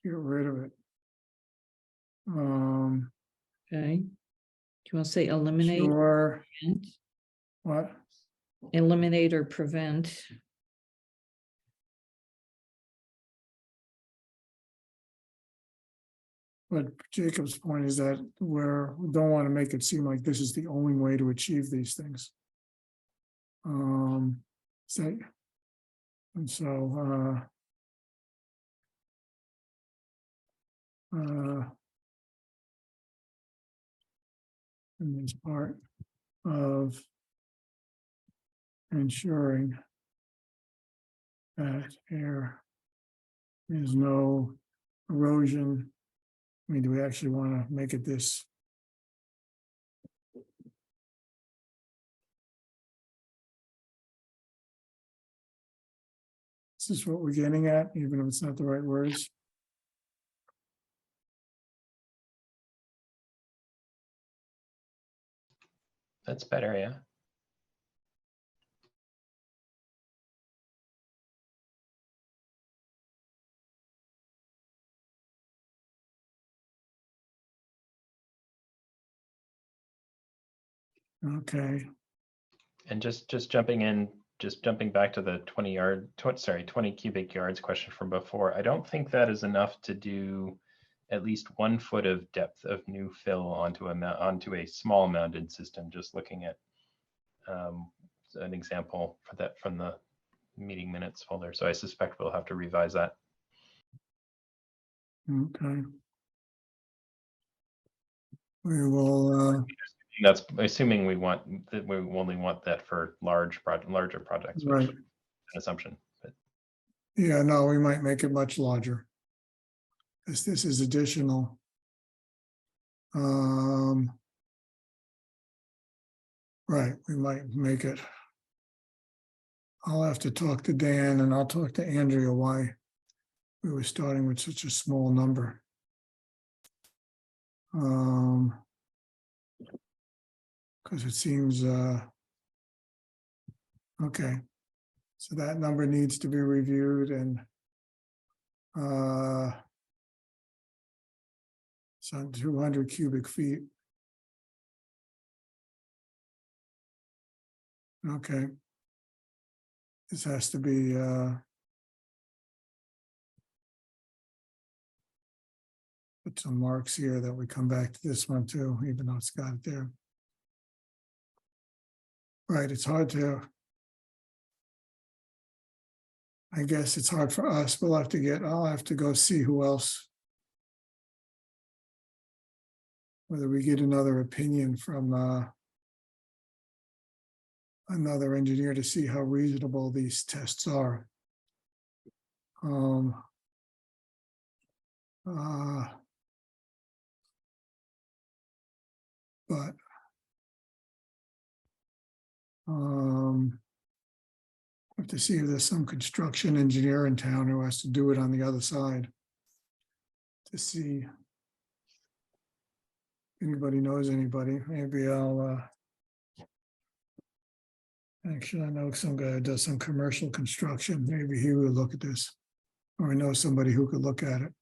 get rid of it. Okay. Do you want to say eliminate? Sure. Prevent? What? Eliminate or prevent? But Jacob's point is that we don't want to make it seem like this is the only way to achieve these things. And so and as part of ensuring that there is no erosion. I mean, do we actually want to make it this? This is what we're getting at, even if it's not the right words. That's better, yeah. Okay, And just jumping back to the 20 cubic yards question from before. I don't think that is enough to do at least 1 foot of depth of new fill onto a small mounded system. Just looking at an example for that from the meeting minutes folder. So I suspect we'll have to revise that. okay. We will, That's assuming we only want that for larger projects, which right, is an assumption. But yeah, no, we might make it much larger. This is additional. Right, we might make it. I'll have to talk to Dan and I'll talk to Andrea why we were starting with such a small number. Because it seems, okay. So that number needs to be reviewed and it's on 200 cubic feet. Okay. This has to be put some marks here that we come back to this one too, even though it's got it there. Right, it's hard to, I guess it's hard for us. I'll have to go see who else. Whether we get another opinion from another engineer to see how reasonable these tests are. But have to see if there's some construction engineer in town who has to do it on the other side. To see if anybody knows anybody. Maybe I'll actually, I know some guy who does some commercial construction. Maybe he would look at this. Or I know somebody who could look at it.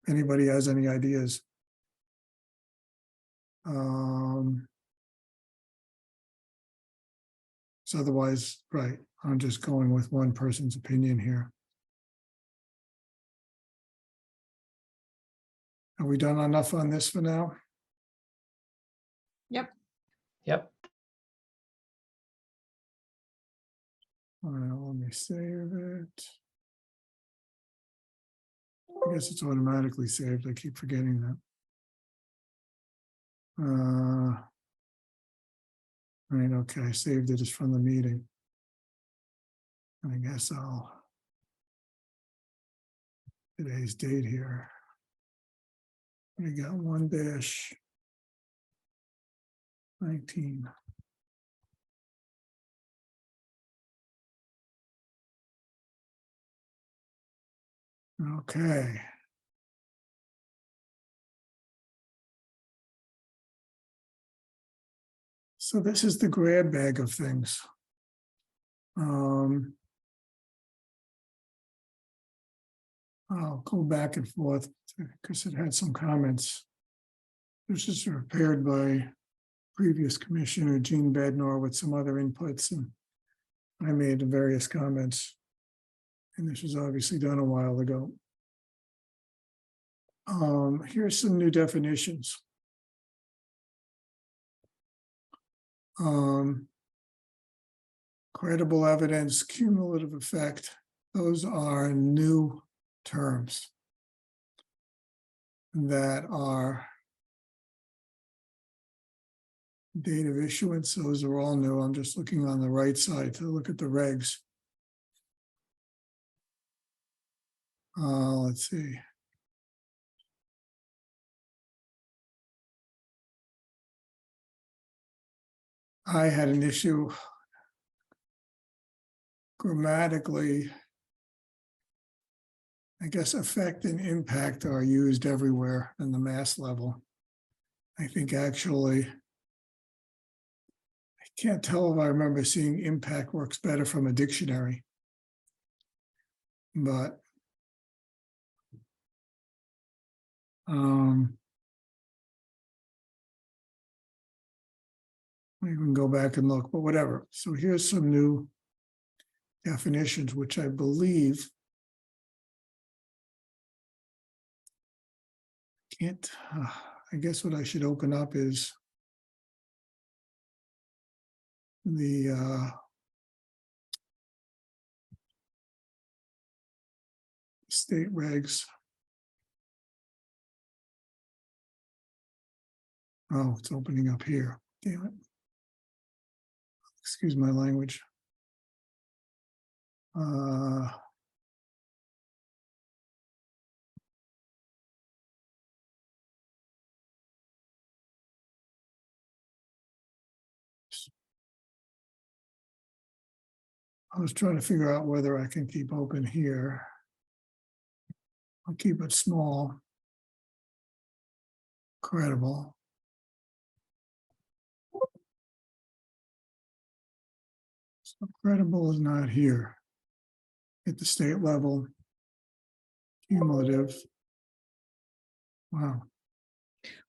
Anybody has any ideas? So otherwise, right, I'm just going with one person's opinion here. Are we done enough on this for now? Yep. yep. Well, let me save it. I guess it's automatically saved. I keep forgetting that. Right, okay, I saved it as from the meeting. And I guess today's date here. We got 1-19. Okay. So this is the grab bag of things. I'll go back and forth because it had some comments. This is prepared by previous commissioner Gene Bednar with some other inputs, and I made various comments. And this was obviously done a while ago. Here's some new definitions. Credible evidence, cumulative effect, those are new terms that are date of issuance. Those are all new. I'm just looking on the right side to look at the regs. Let's see. I had an issue grammatically I guess effect and impact are used everywhere in the mass level. I think actually, I can't tell if I remember seeing impact works better from a dictionary. But we can go back and look, but whatever. So here's some new definitions, which I believe can't, I guess what I should open up is the state regs. Oh, it's opening up here. Damn it. Excuse my language. I was trying to figure out whether I can keep open here. I'll keep it small. Credible. So credible is not here. At the state level. Cumulative. Wow.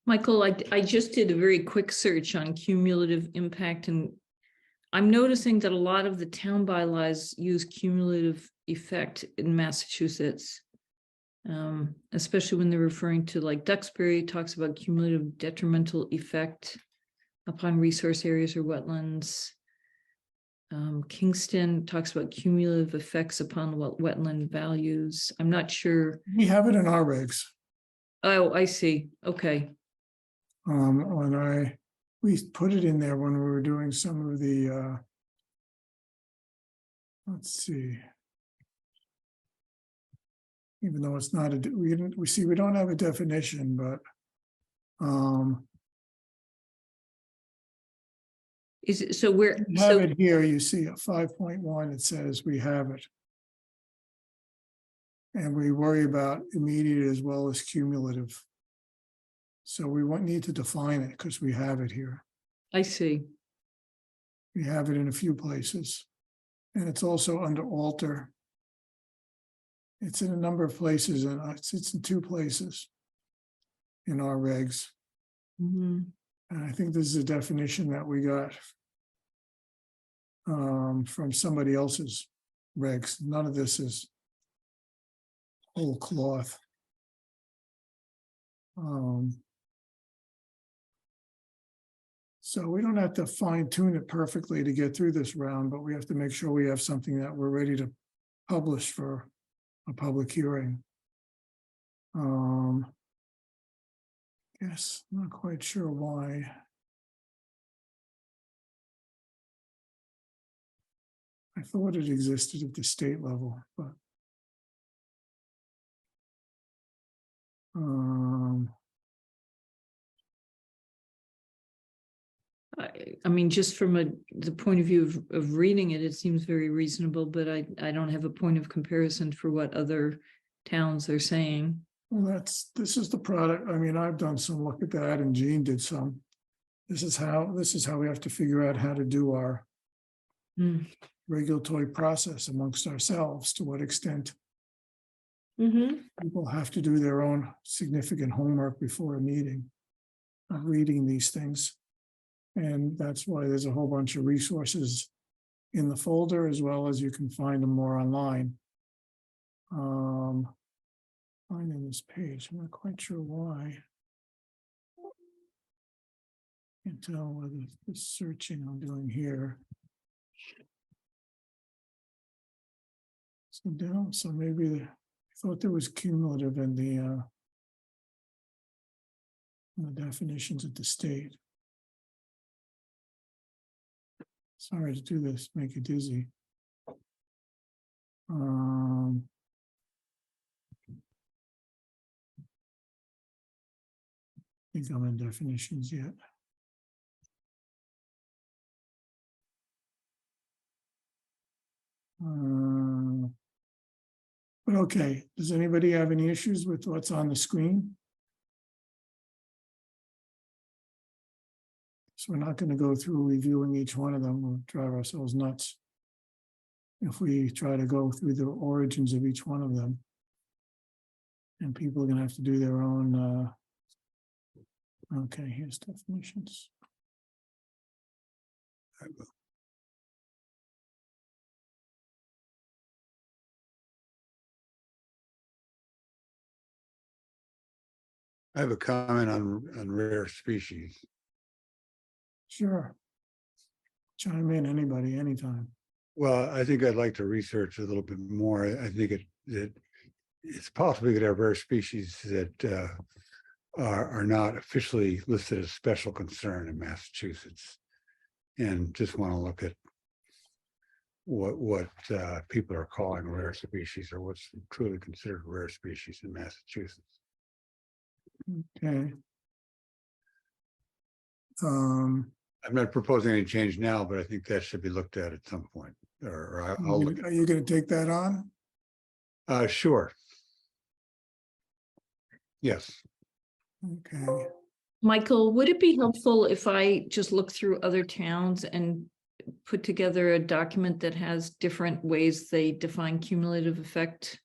Michael, I just did a very quick search on cumulative impact, and I'm noticing that a lot of the town bylaws use cumulative effect in Massachusetts. Especially when they're referring to, like, Duxbury talks about cumulative detrimental effect upon resource areas or wetlands. Kingston talks about cumulative effects upon wetland values. I'm not sure. We have it in our regs. Oh, I see. Okay. We put it in there when we were doing some of the let's see. Even though it's not we don't have a definition, but Is it so we're you have it here, you see at 5.1, it says we have it. And we worry about immediate as well as cumulative. So we won't need to define it because we have it here. I see. We have it in a few places. And it's also under alter. It's in a number of places, and it's in 2 places in our regs. Mm-hmm. And I think this is a definition that we got from somebody else's regs. None of this is whole cloth. So we don't have to fine tune it perfectly to get through this round, but we have to make sure we have something that we're ready to publish for a public hearing. Yes, I'm not quite sure why. I thought it existed at the state level, but I mean, just from the point of view of reading it, it seems very reasonable, but I don't have a point of comparison for what other towns are saying. well, this is the product. I mean, I've done some look at that, and Jean did some. This is how we have to figure out how to do our regulatory process amongst ourselves, to what extent people have to do their own significant homework before a meeting of reading these things. And that's why there's a whole bunch of resources in the folder, as well as you can find them more online. Finding this page, I'm not quite sure why. Can't tell whether the searching I'm doing here. So down, so maybe I thought there was cumulative in the definitions of the state. Sorry to do this, make you dizzy. I think I'm in definitions yet. But okay, does anybody have any issues with what's on the screen? So we're not going to go through reviewing each one of them. We'll drive ourselves nuts if we try to go through the origins of each one of them. And people are going to have to do their own. Okay, here's definitions. I have a comment on rare species. Sure. Chime in, anybody, anytime. Well, I think I'd like to research a little bit more. I think it's possible you could have rare species that are not officially listed as special concern in Massachusetts. And just want to look at what people are calling rare species, or what's truly considered rare species in Massachusetts. Okay. I'm not proposing any change now, but I think that should be looked at some point, or I'll look. Are you going to take that on? Sure. Yes. Okay. Michael, would it be helpful if I just look through other towns and put together a document that has different ways they define cumulative effect?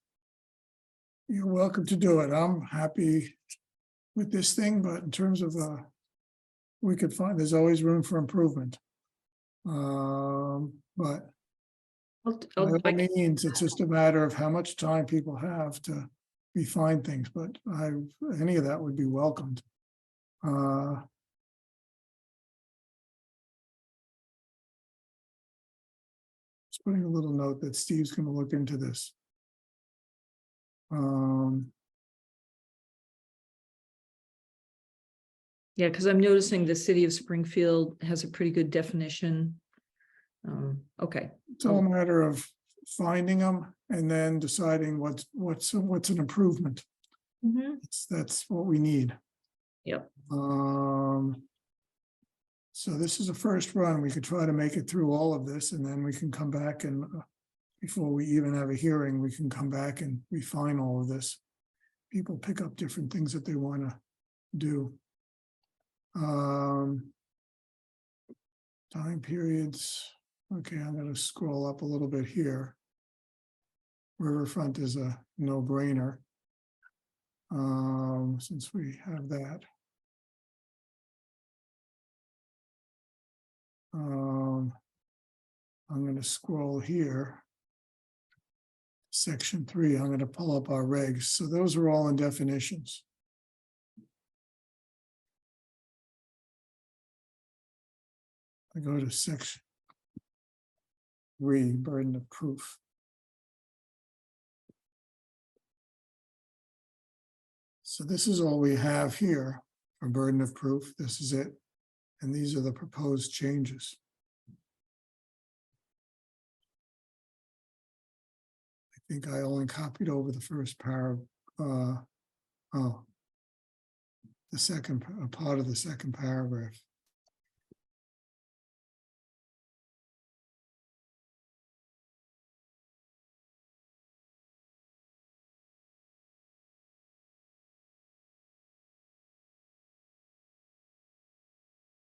You're welcome to do it. I'm happy with this thing, but in terms of we could find, there's always room for improvement. But by all means, it's just a matter of how much time people have to refine things, but any of that would be welcomed. Just putting a little note that Steve's going to look into this. Yeah, because I'm noticing the city of Springfield has a pretty good definition. Okay. It's all a matter of finding them and then deciding what's an improvement. That's what we need. Yep. So this is a first run. We could try to make it through all of this, and then we can come back and before we even have a hearing, we can come back and refine all of this. People pick up different things that they want to do. Time periods. Okay, I'm going to scroll up a little bit here. Riverfront is a no-brainer, since we have that. I'm going to scroll here. Section 3, I'm going to pull up our regs. So those are all in definitions. I go to section 3, burden of proof. So this is all we have here for burden of proof. This is it. And these are the proposed changes. I think I only copied over the first paragraph. The second part of the second paragraph.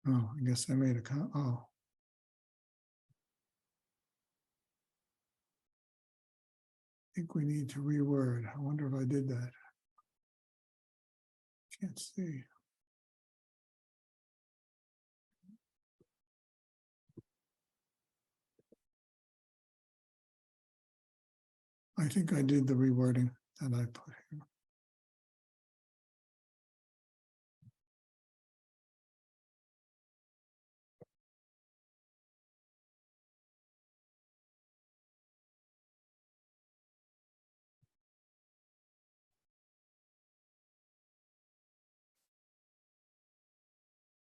Oh, I guess I made a I think we need to reword. I wonder if I did that. Can't see. I think I did the rewording that I put here.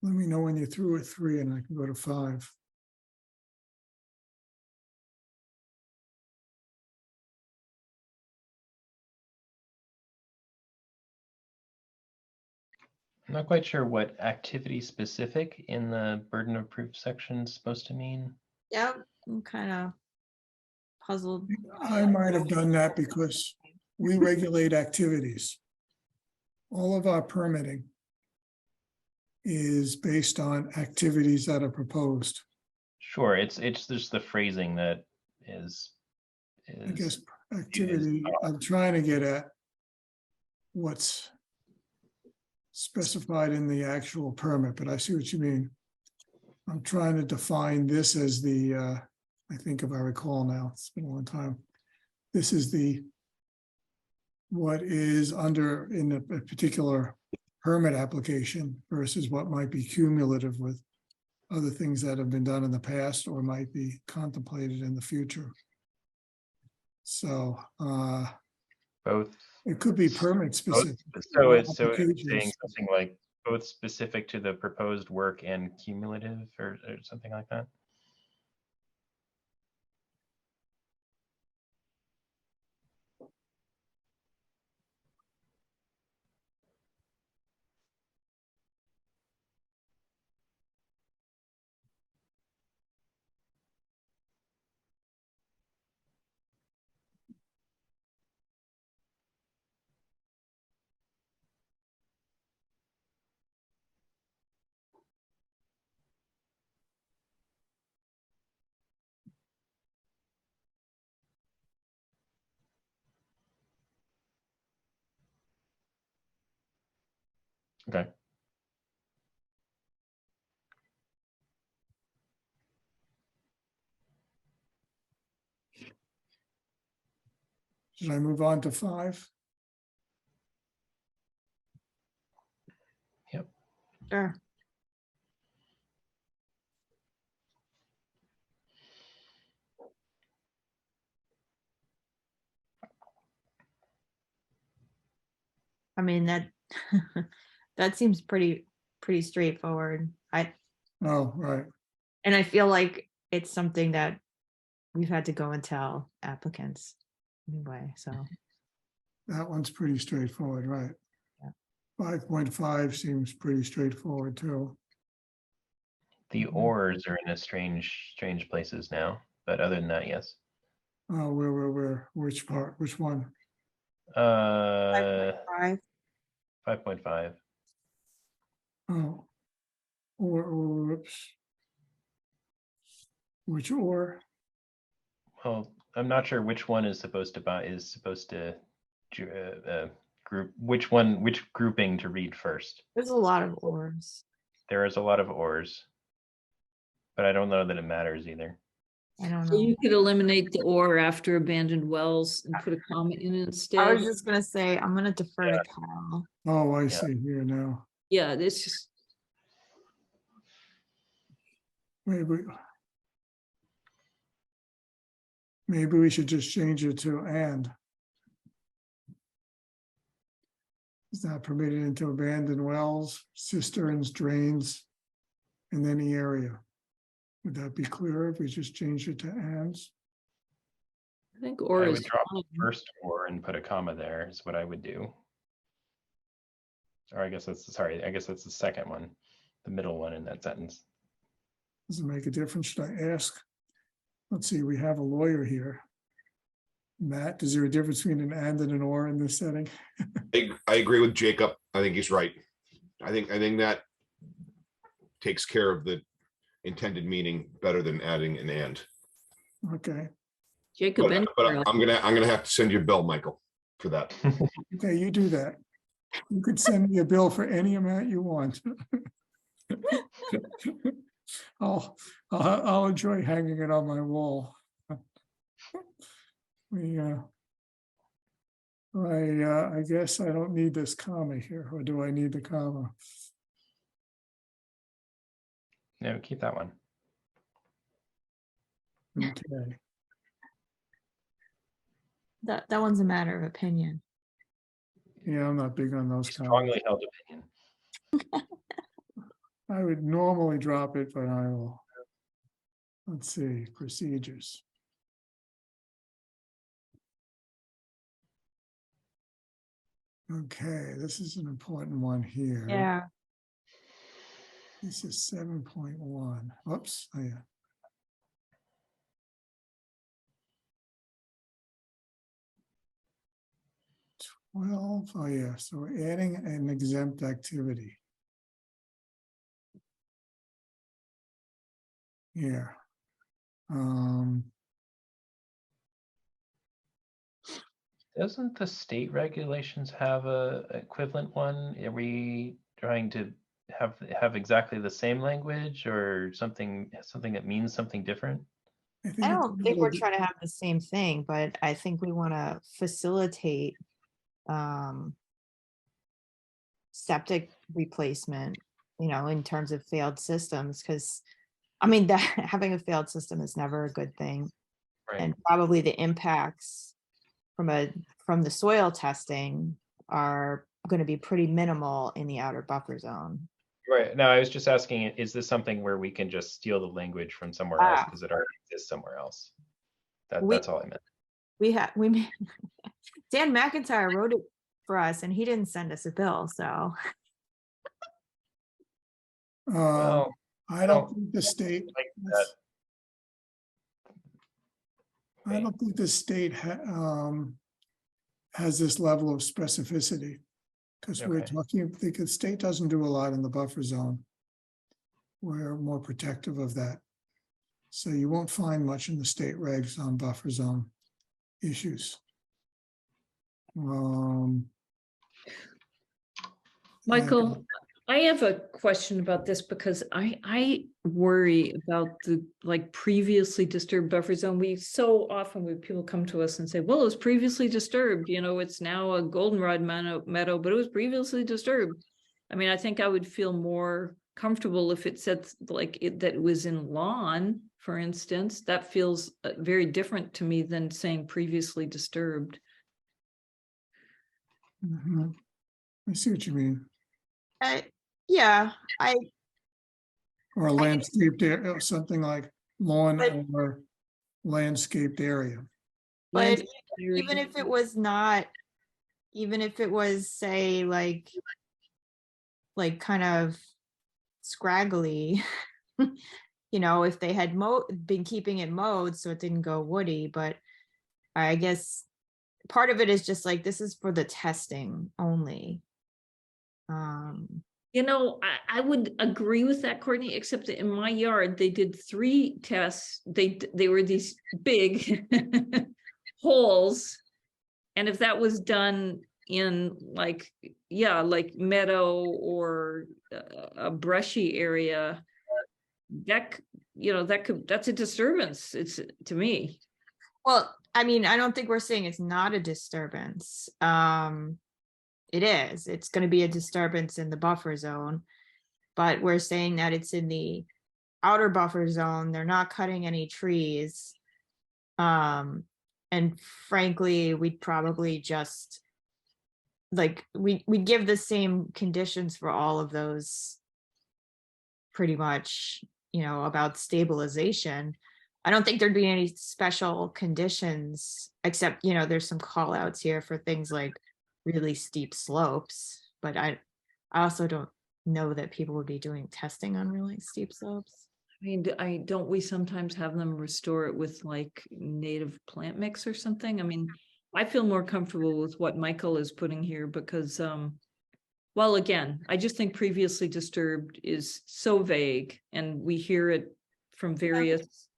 Let me know when you're through with 3 and I can go to 5. I'm not quite sure what activity specific in the burden of proof section is supposed to mean. Yep, I'm kind of puzzled. I might have done that because we regulate activities. All of our permitting is based on activities that are proposed. Sure, it's just the phrasing that is I guess is activity, I'm trying to get at what's specified in the actual permit, but I see what you mean. I'm trying to define this as the, I think if I recall now, it's been a long time. This is what is under in a particular permit application versus what might be cumulative with other things that have been done in the past or might be contemplated in the future. So both. it could be permit specific. So it's saying Applications. something like both specific to the proposed work and cumulative, or something like that. Okay. Should I move on to 5? Sure. I mean, that, that seems pretty straightforward. Oh, right. And I feel like it's something that we've had to go and tell applicants anyway, so. That one's pretty straightforward, right? Yeah. 5.5 seems pretty straightforward too. The Mhm. ors are in a strange places now, but other than that, yes. Oh, where, which part, which one? 5.5. 5.5. Oh, or, oops. Which or? Well, I'm not sure which one is supposed to group which grouping to read first. There's a lot of ors. There is a lot of ors, but I don't know that it matters either. I don't So know. you could eliminate the or after abandoned wells and put a comment in it I instead. was just gonna say, I'm gonna defer to Carl. Oh, I Yeah. see here now. Yeah, this just, Maybe we should just change it to and. It's not permitted into abandoned wells, cisterns, drains, in any area. Would that be clearer if we just change it to ands? I think or I is would drop the fine. first or and put a comma there is what I would do. Or I guess that's the second one, the middle one in that sentence. Does it make a difference? Should I ask? Let's see, we have a lawyer here. Matt, is there a difference between an and an or in this setting? I agree with Jacob. I think he's right. I think that takes care of the intended meaning better than adding an and. Okay, Jacob But, and but Carol. I'm gonna have to send you a bill, Michael, for that. okay, you do that. You could send me a bill for any amount you want. I'll enjoy hanging it on my wall. I guess I don't need this comma here, or do I need the comma? No, keep that one. Okay, That one's a matter of opinion. yeah, I'm not big on those commas. Strongly held opinion. I would normally drop it, but I will. Let's see, procedures. Okay, this is an important one here. Yeah, This is 7.1. Oops, oh yeah. Well, oh yeah, so we're adding an exempt activity. Yeah. Doesn't the state regulations have a equivalent one? Are we trying to have exactly the same language or something that means something different? I I think it's don't think we're really- trying to have the same thing, but I think we want to facilitate septic replacement, in terms of failed systems, because I mean, that having a failed system is never a good thing. Right. And probably the impacts from the soil testing are going to be pretty minimal in the outer buffer zone. Right. No, I was just asking, is this something where we can just steal the language from somewhere else Ah. because it already exists somewhere else? We- That's all I meant. Dan McIntyre wrote it for us and he didn't send us a bill, so. Well, I don't think the state, like that. I don't think the state has this level of specificity. Because we're Okay. talking, the state doesn't do a lot in the buffer zone. We're more protective of that. So you won't find much in the state regs on buffer zone issues. Michael, I have a question about this because I worry about the like previously disturbed buffer zone. We so often when people come to us and say, well, it was previously disturbed, it's now a goldenrod meadow, but it was previously disturbed. I mean, I think I would feel more comfortable if it said like that it was in lawn, for instance. That feels very different to me than saying previously disturbed. Mhm. I see what you mean. Yeah, Or a landscaped area, something like lawn But- or landscaped area. but Landscape even area. if it was not, even if it was, say, like kind of scraggly, if they had been keeping it mowed so it didn't go woody, but I guess part of it is just like, this is for the testing only. I would agree with that, Courtney, except that in my yard, they did 3 tests. They were these big holes. And if that was done in like meadow or a brushy area, that's a disturbance. It's to me. Well, I mean, I don't think we're saying it's not a disturbance. It is. It's going to be a disturbance in the buffer zone, but we're saying that it's in the outer buffer zone. They're not cutting any trees. And frankly, we'd probably just we give the same conditions for all of those pretty much, about stabilization. I don't think there'd be any special conditions, except, there's some call outs here for things like really steep slopes, but I also don't know that people would be doing testing on really steep slopes. I mean, don't we sometimes have them restore it with like native plant mix or something? I mean, I feel more comfortable with what Michael is putting here because, well, again, I just think previously disturbed is so vague and we hear it from various,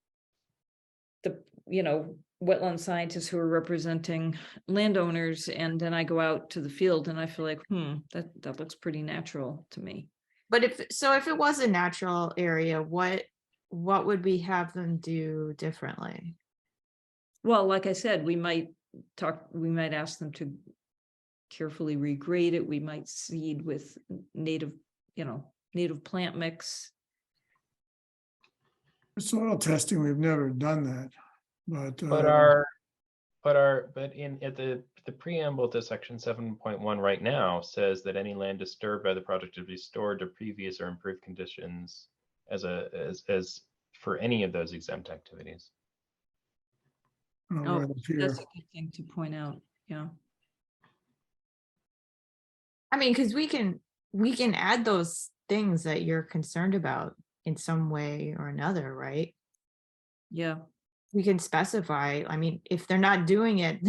wetland scientists who are representing landowners. And then I go out to the field and I feel like, that looks pretty natural to me. But if it was a natural area, what would we have them do differently? Well, like I said, we might ask them to carefully regrade it. We might seed with native plant mix. For soil testing, we've never done that, but. The preamble to section 7.1 right now says that any land disturbed by the project to be restored to previous or improved conditions as for any of those exempt activities. Oh, Right up here. that's a good thing to point out. Yeah. I mean, because we can add those things that you're concerned about in some way or another, right? Yeah. We can specify. I mean, if they're not doing it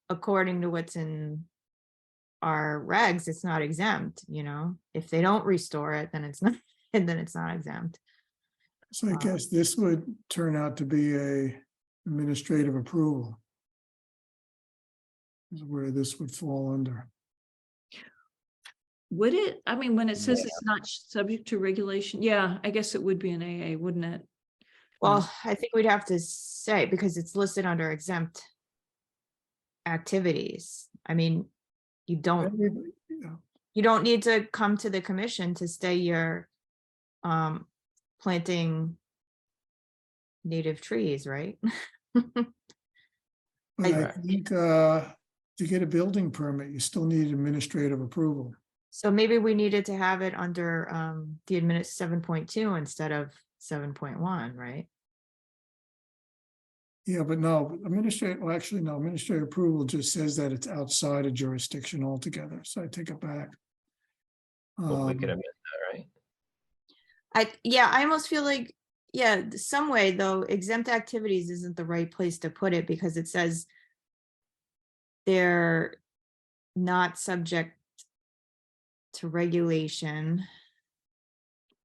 according to what's in our regs, it's not exempt, you know? If they don't restore it, then it's not, and then it's not exempt. So I guess this would turn out to be a administrative approval. Is where this would fall under. Would it? I mean, when it says it's not subject to regulation, yeah, I guess it would be an AA, wouldn't it? Well, I think we'd have to say, because it's listed under exempt activities. I mean, you don't need to come to the commission to say you're planting native trees, right? But I Correct. think to get a building permit, you still need administrative approval. So maybe we needed to have it under the 7.2 instead of 7.1, right? Yeah, but no, administrative approval just says that it's outside of jurisdiction altogether, so I take it back. Well, we could amend that, right? I almost feel like, yeah, some way though, exempt activities isn't the right place to put it because it says they're not subject to regulation.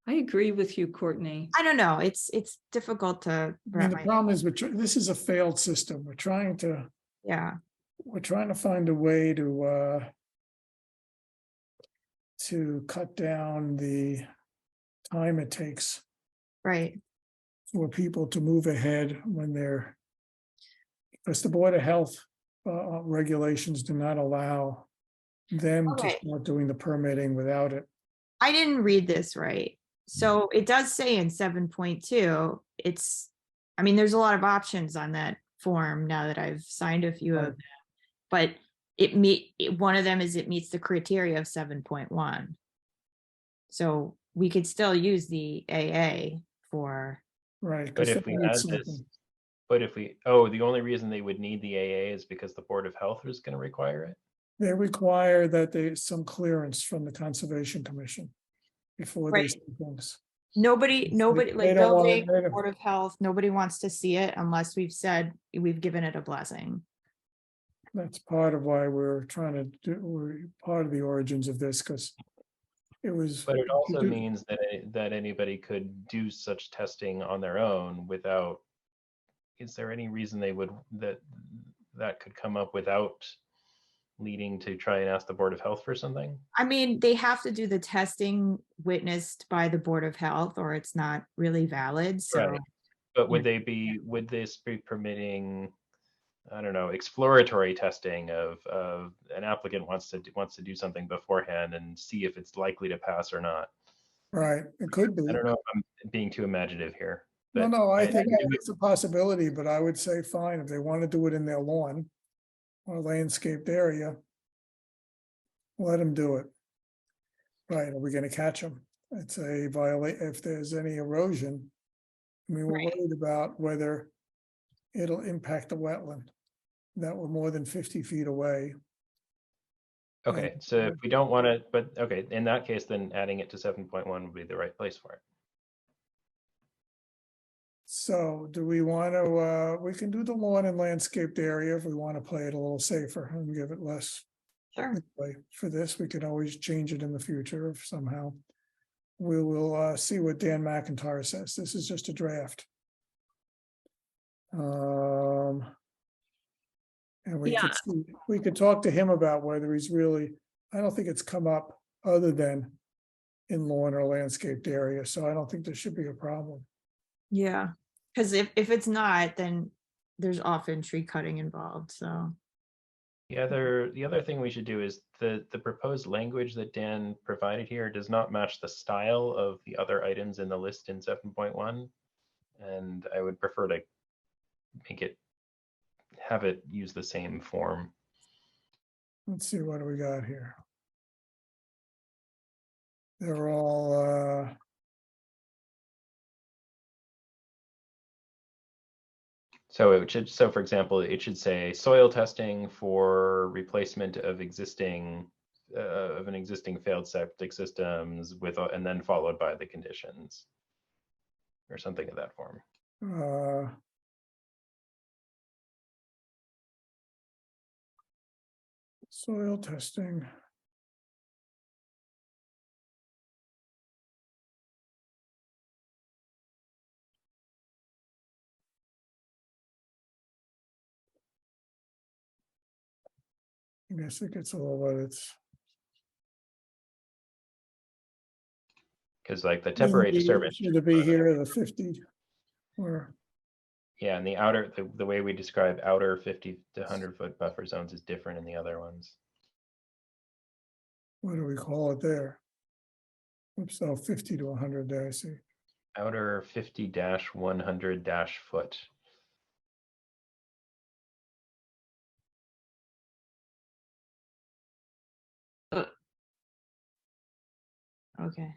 I agree with you, Courtney. I don't know. It's difficult to I mean, wrap the my, problem is, this is a failed system. We're trying to yeah, find a way to cut down the time it takes right. for people to move ahead when they're, because the Board of Health regulations do not allow them to Okay. start doing the permitting without it. I didn't read this right. So it does say in 7.2, I mean, there's a lot of options on that form now that I've signed a few of them, but one of them is it meets the criteria of 7.1. So we could still use the AA for, Right. But 'cause if we that add needs this, something. the only reason they would need the AA is because the Board of Health is going to require it? They require that there's some clearance from the Conservation Commission before Right. they see things. nobody, They like don't want building, it, Board of Health, nobody wants to see it unless we've said we've given it a blessing. That's part of why we're part of the origins of this, because it was. But it you also do- means that anybody could do such testing on their own without, is there any reason they would, that could come up without leading to try and ask the Board of Health for something? I mean, they have to do the testing witnessed by the Board of Health or it's not really valid, so. Right. But would this be permitting, I don't know, exploratory testing of an applicant wants to do something beforehand and see if it's likely to pass or not? Right, it could be. I don't know if I'm being too imaginative here. No, but no, I I think do- it's a possibility, but I would say fine, if they want to do it in their lawn or landscaped area, let them do it. Right, are we gonna catch them? It's a if there's any erosion. I mean, we're Right. worried about whether it'll impact the wetland that we're more than 50 feet away. Okay, so if we don't want to, but okay, in that case, then adding it to 7.1 would be the right place for it. So do we want to, we can do the lawn and landscaped area if we want to play it a little safer and give it less. Sure. Like, for this, we could always change it in the future if somehow. We will see what Dan McIntyre says. This is just a draft. And we could talk to him about whether he's really, I don't think it's come up other than in lawn or landscaped area, so I don't think there should be a problem. Yeah, because if it's not, then there's often tree cutting involved, so. The other thing we should do is the proposed language that Dan provided here does not match the style of the other items in the list in 7.1. And I would prefer to have it use the same form. Let's see, what do we got here? They're all, So so for example, it should say soil testing for replacement of an existing failed septic systems and then followed by the conditions or something of that form. Soil testing. I guess it gets a little, but it's. Because like the temporary disturbance. Should it be here, the 50? Or, Yeah, and the outer, the way we describe outer 50 to 100-foot buffer zones is different in the other ones. what do we call it there? Oops, so 50 to 100 there, I see. Outer 50-100 foot. Okay.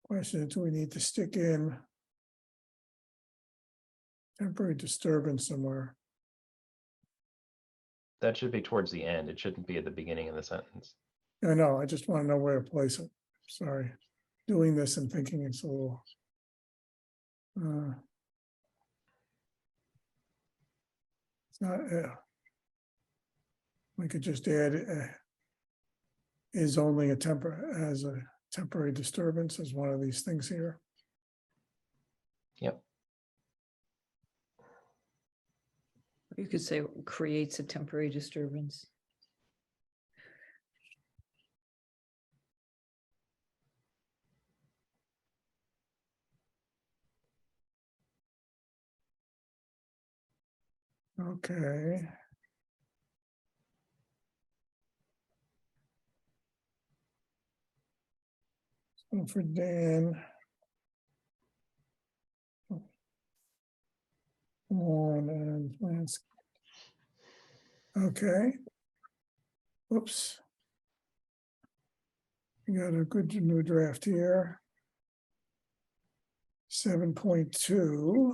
Question, do we need to stick in temporary disturbance somewhere? That should be towards the end. It shouldn't be at the beginning of the sentence. I know, I just want to know where to place it. Sorry, doing this and thinking it's a little. It's not, we could just add is only a temporary disturbance as one of these things here. Yep. You could say creates a temporary disturbance. Okay. So for Dan. On and plans. Okay. Whoops. We got a good new draft here. 7.2.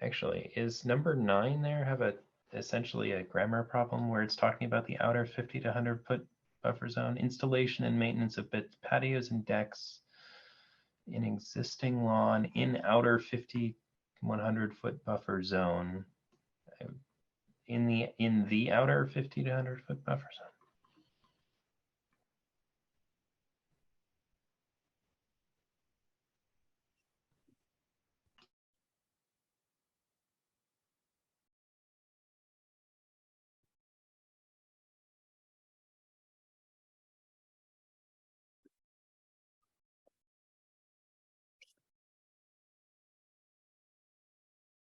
Actually, is number 9 there have essentially a grammar problem where it's talking about the outer 50 to 100-foot buffer zone, installation and maintenance of patios and decks in existing lawn in outer 50 100-foot buffer zone, in the outer 50 to 100-foot buffer zone.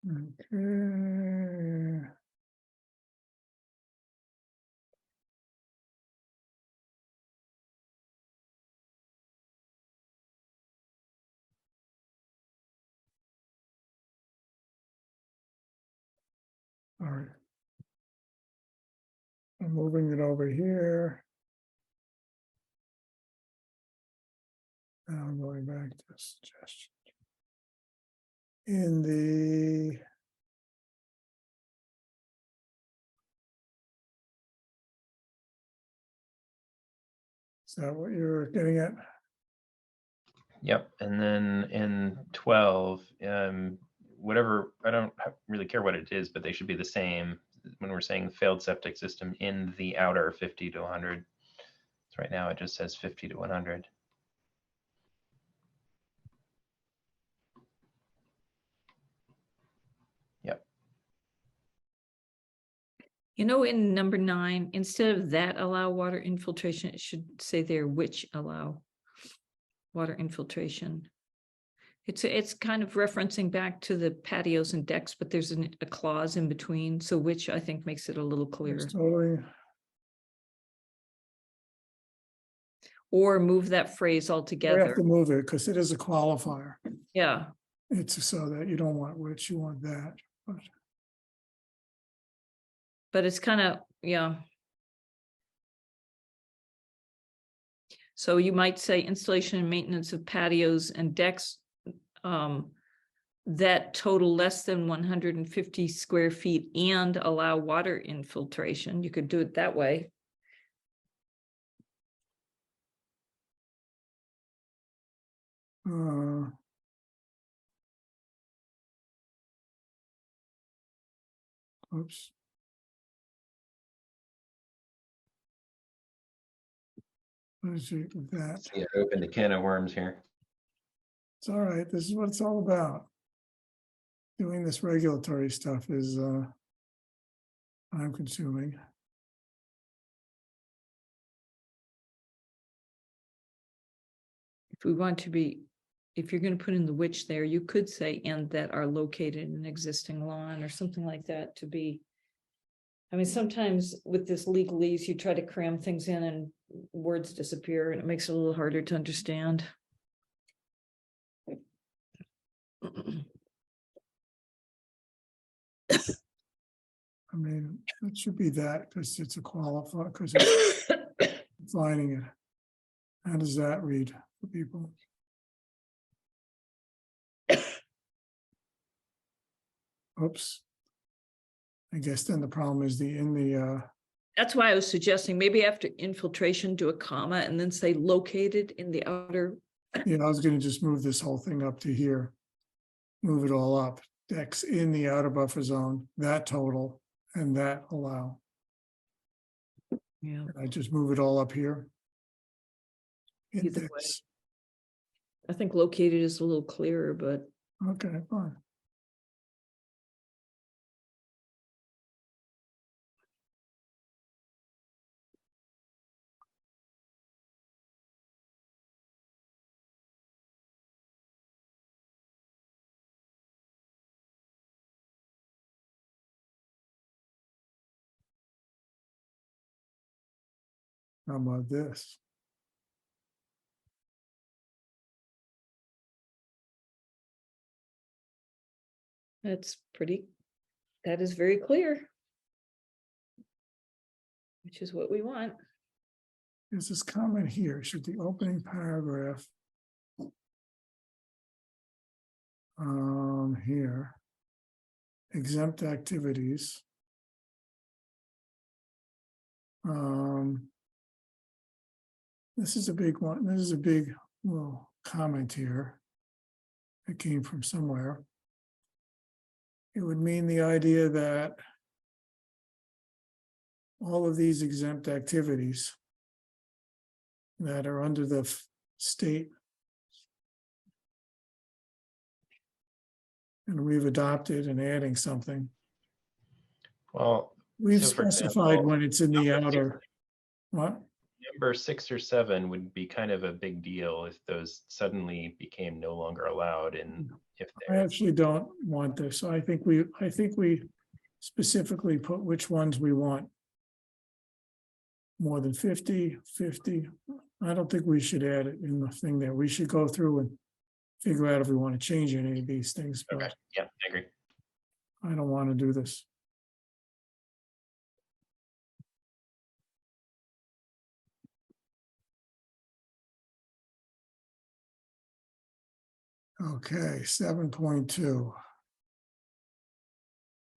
Okay. All right. I'm moving it over here. Now I'm going back to suggestion. In the is that what you're getting at? Yep, and then in 12, whatever, I don't really care what it is, but they should be the same when we're saying failed septic system in the outer 50 to 100. So right now it just says 50 to 100. Yep. You know, in number 9, instead of that allow water infiltration, it should say there which allow water infiltration. It's kind of referencing back to the patios and decks, but there's a clause in between, so which I think makes it a little clearer. It's totally. Or move that phrase We altogether. have to move it because it is a qualifier. Yeah, It's so that you don't want which, you want that. but it's kind of, yeah. So you might say installation and maintenance of patios and decks that total less than 150 square feet and allow water infiltration. You could do it that way. Oops. What is it with that? See, I opened a can of worms here. It's all right. This is what it's all about. Doing this regulatory stuff is time consuming. If we want to be, if you're gonna put in the which there, you could say and that are located in an existing lawn or something like that to be. I mean, sometimes with this legalese, you try to cram things in and words disappear and it makes it a little harder to understand. I mean, it should be that because it's a qualifier, because it's defining it. How does that read for people? Oops. I guess then the problem is That's why I was suggesting maybe after infiltration, do a comma and then say located in the outer. I was gonna just move this whole thing up to here. Move it all up, decks in the outer buffer zone, that total, and that allow. Yeah. I just move it all up here. Either way. Index. I think located is a little clearer, but Okay, fine. How about this? that's pretty, that is very clear. Which is what we want. There's this comment here, should the opening paragraph here exempt activities this is a big one. This is a big little comment here. It came from somewhere. It would mean the idea that all of these exempt activities that are under the state and we've adopted and adding something. Well, We've so for specified example, when it's in the number outer. What? number 6 or 7 would be kind of a big deal if those suddenly became no longer allowed, and if I they're actually don't want this. I think we specifically put which ones we want. More than 50, 50. I don't think we should add it in the thing there. We should go through and figure out if we want to change any of these things, okay. but Yeah, I agree. I don't want to do this. Okay, 7.2.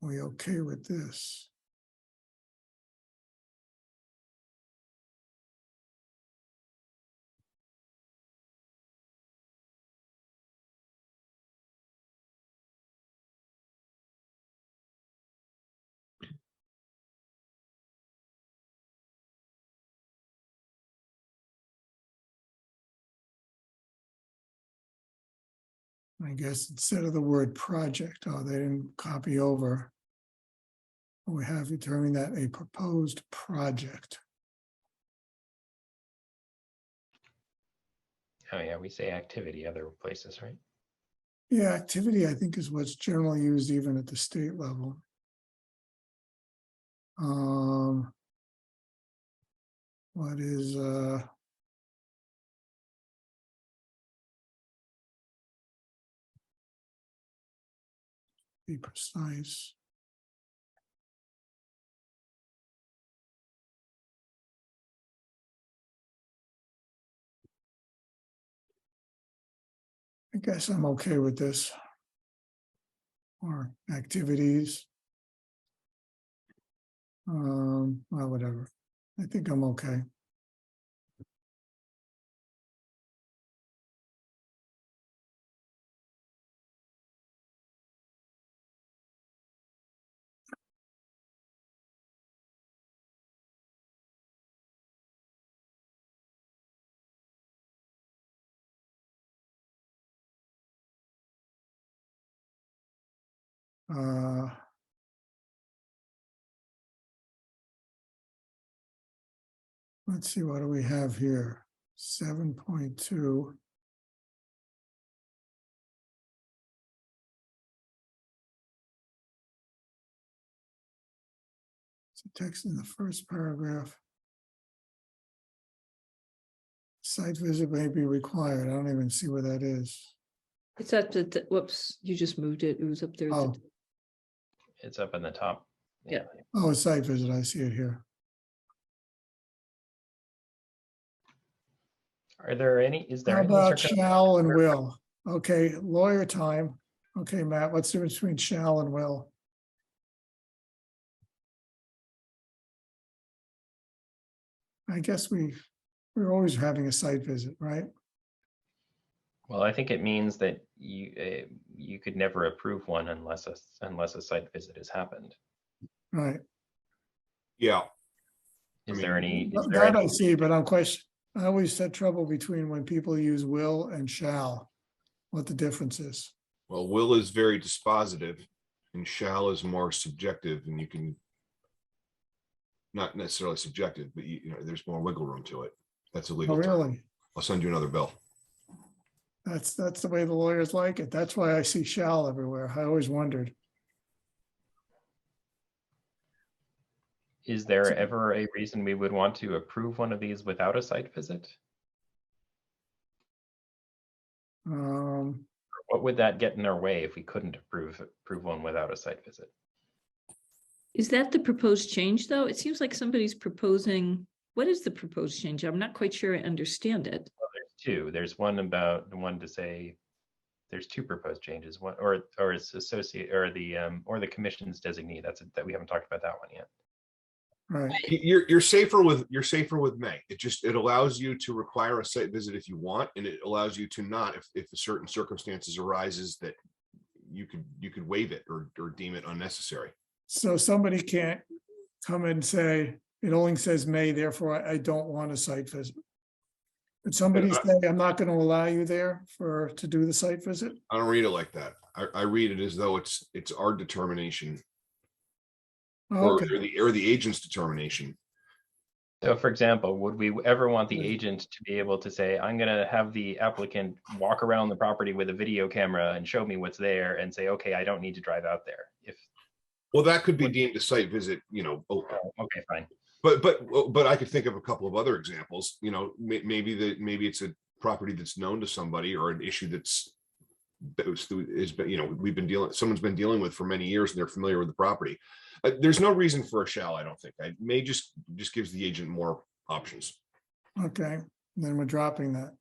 We okay with this? I guess instead of the word project, oh, they didn't copy over. We have determined that a proposed project. Oh yeah, we say activity other places, right? Yeah, activity, I think, is what's generally used even at the state level. What is be precise? I guess I'm okay with this. Or activities. Well, whatever. I think I'm okay. Let's see, what do we have here? 7.2. So text in the first paragraph. Site visit may be required. I don't even see where that is. It's at the, whoops, you just moved it. It was up there. At Oh, the, It's up in the top. Yeah. oh, site visit. I see it here. Are there any, is there How any about circum- shall and will? Okay, lawyer time. Okay, Matt, what's the difference between shall and will? I guess we're always having a site visit, right? Well, I think it means that you could never approve one unless a site visit has happened. Right. Yeah, Is I there mean, any? Is there That I any? see, but I always had trouble between when people use will and shall, what the difference is. well, will is very dispositive and shall is more subjective, and you can not necessarily subjective, but you know, there's more wiggle room to it. That's a Oh, legal term. really? I'll send you another bill. That's the way the lawyers like it. That's why I see shall everywhere. I always wondered. Is there ever a reason we would want to approve one of these without a site visit? What would that get in our way if we couldn't approve one without a site visit? is that the proposed change, though? It seems like somebody's proposing, what is the proposed change? I'm not quite sure I understand it. Well, there's two. There's one about the one to say there's two proposed changes. One or it's associate or the commission's designee. That we haven't talked about that one yet. Right. You're safer with May. It allows you to require a site visit if you want, and it allows you to not if a certain circumstances arises that you could waive it or deem it unnecessary. So somebody can't come and say, it only says may, therefore I don't want a site visit. Could somebody say, I'm not going to allow you there to do the site visit? I don't read it like that. I read it as though it's our determination Okay, or the agent's determination. So for example, would we ever want the agent to be able to say, I'm going to have the applicant walk around the property with a video camera and show me what's there and say, okay, I don't need to drive out there. Well, that could be deemed a site visit, Okay, fine. but I could think of a couple of other examples, maybe it's a property that's known to somebody or an issue someone's been dealing with for many years and they're familiar with the property. There's no reason for a shall, I don't think. I may just gives the agent more options. okay, then we're dropping that.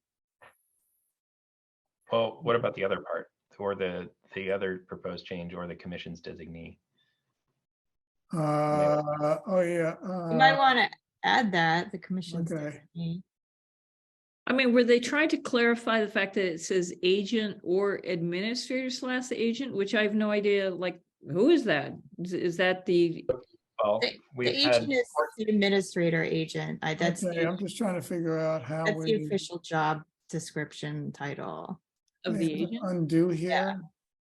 Well, what about the other part or the other proposed change or the commission's designee? Oh, yeah. You might want to add that, the commission's Okay. designee. I mean, were they trying to clarify the fact that it says agent or administrator / agent, which I have no idea, like, who is that? Is that the, Well, The we've agent had, is the administrator agent. That's Okay, I'm just trying to figure out how that's the we official job description title. of we the have to agent? undo here.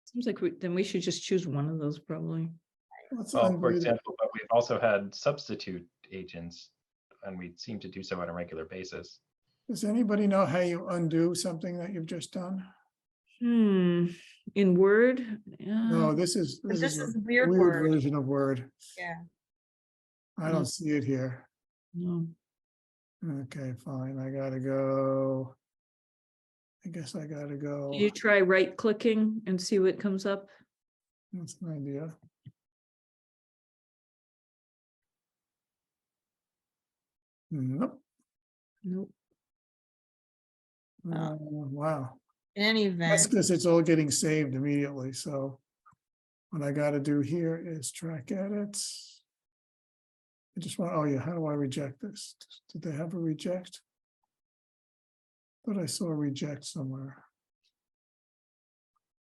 Seems like then we should just choose one of those probably. Let's well, for undo that. example, but we've also had substitute agents and we seem to do so on a regular basis. Does anybody know how you undo something that you've just done? In Word? No, this is But this a is weird weird word. version of Word. Yeah. I don't see it here. No. Okay, fine. I gotta go. I guess I gotta go. Did you try right clicking and see what comes up? That's an idea. Nope. Nope. Wow. In any That's event, because it's all getting saved immediately, so. What I gotta do here is track edits. I just want, oh yeah, how do I reject this? Did they have a reject? Thought I saw a reject somewhere.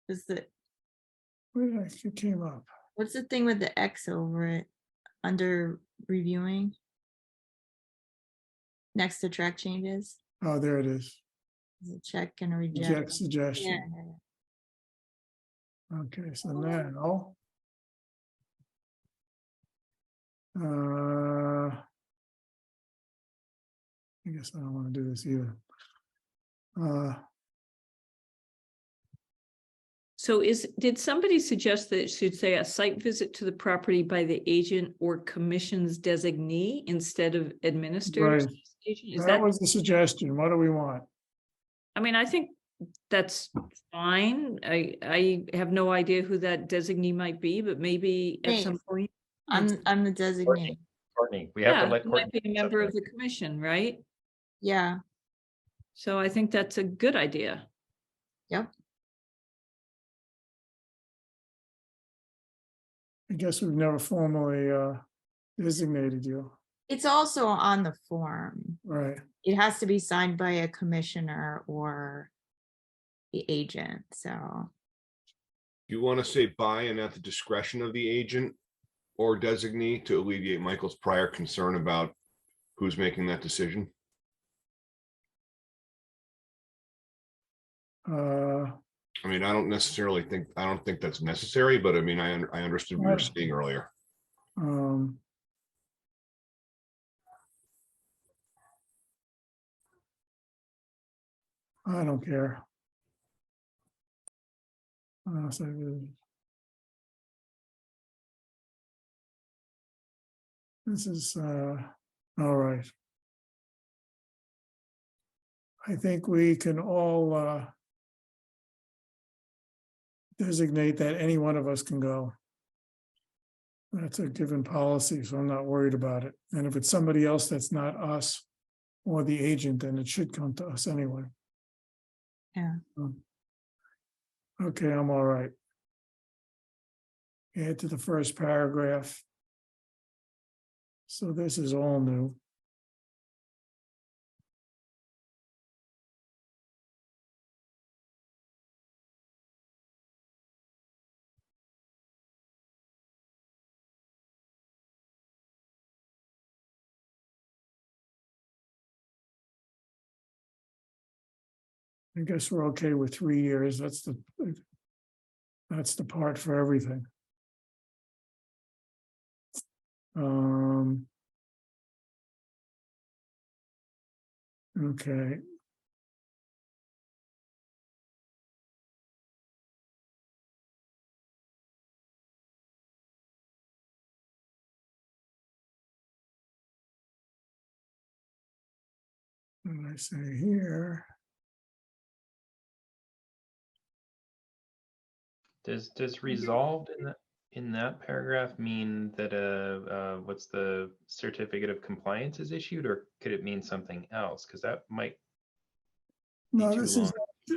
is the Where did it came up? what's the thing with the X over it under reviewing? Next to track changes, Oh, there it is. is a check and a Reject reject. Yeah. suggestion. Okay, so now I guess I don't want to do this either. So did somebody suggest that it should say a site visit to the property by the agent or commission's designee instead of administrative? Right. agent? Is That that, was the suggestion. What do we want? I mean, I think that's fine. I have no idea who that designee might be, but maybe at Me. some point. I'm the designee. Courtney, we have Yeah, to let he might Courtney. be a member of the commission, right? Yeah, So I think that's a good idea. yep. I guess we've never formally designated you, It's also on the form. right? It has to be signed by a commissioner or the agent, so. You want to say by and at the discretion of the agent or designee to alleviate Michael's prior concern about who's making that decision? I mean, I don't think that's necessary, but I mean, I understood what you were Right. saying earlier. Um, I don't care. So, this is all right. I think we can all designate that any one of us can go. That's a given policy, so I'm not worried about it. And if it's somebody else that's not us or the agent, then it should come to us anyway. Yeah. Okay, I'm all right. Add to the first paragraph. So this is all new. I guess we're okay with 3 years. That's the part for everything. Okay. And I say here, Does resolved in that paragraph mean that what's the certificate of compliance is issued, or could it mean something else? Because that might be no, too this long. is,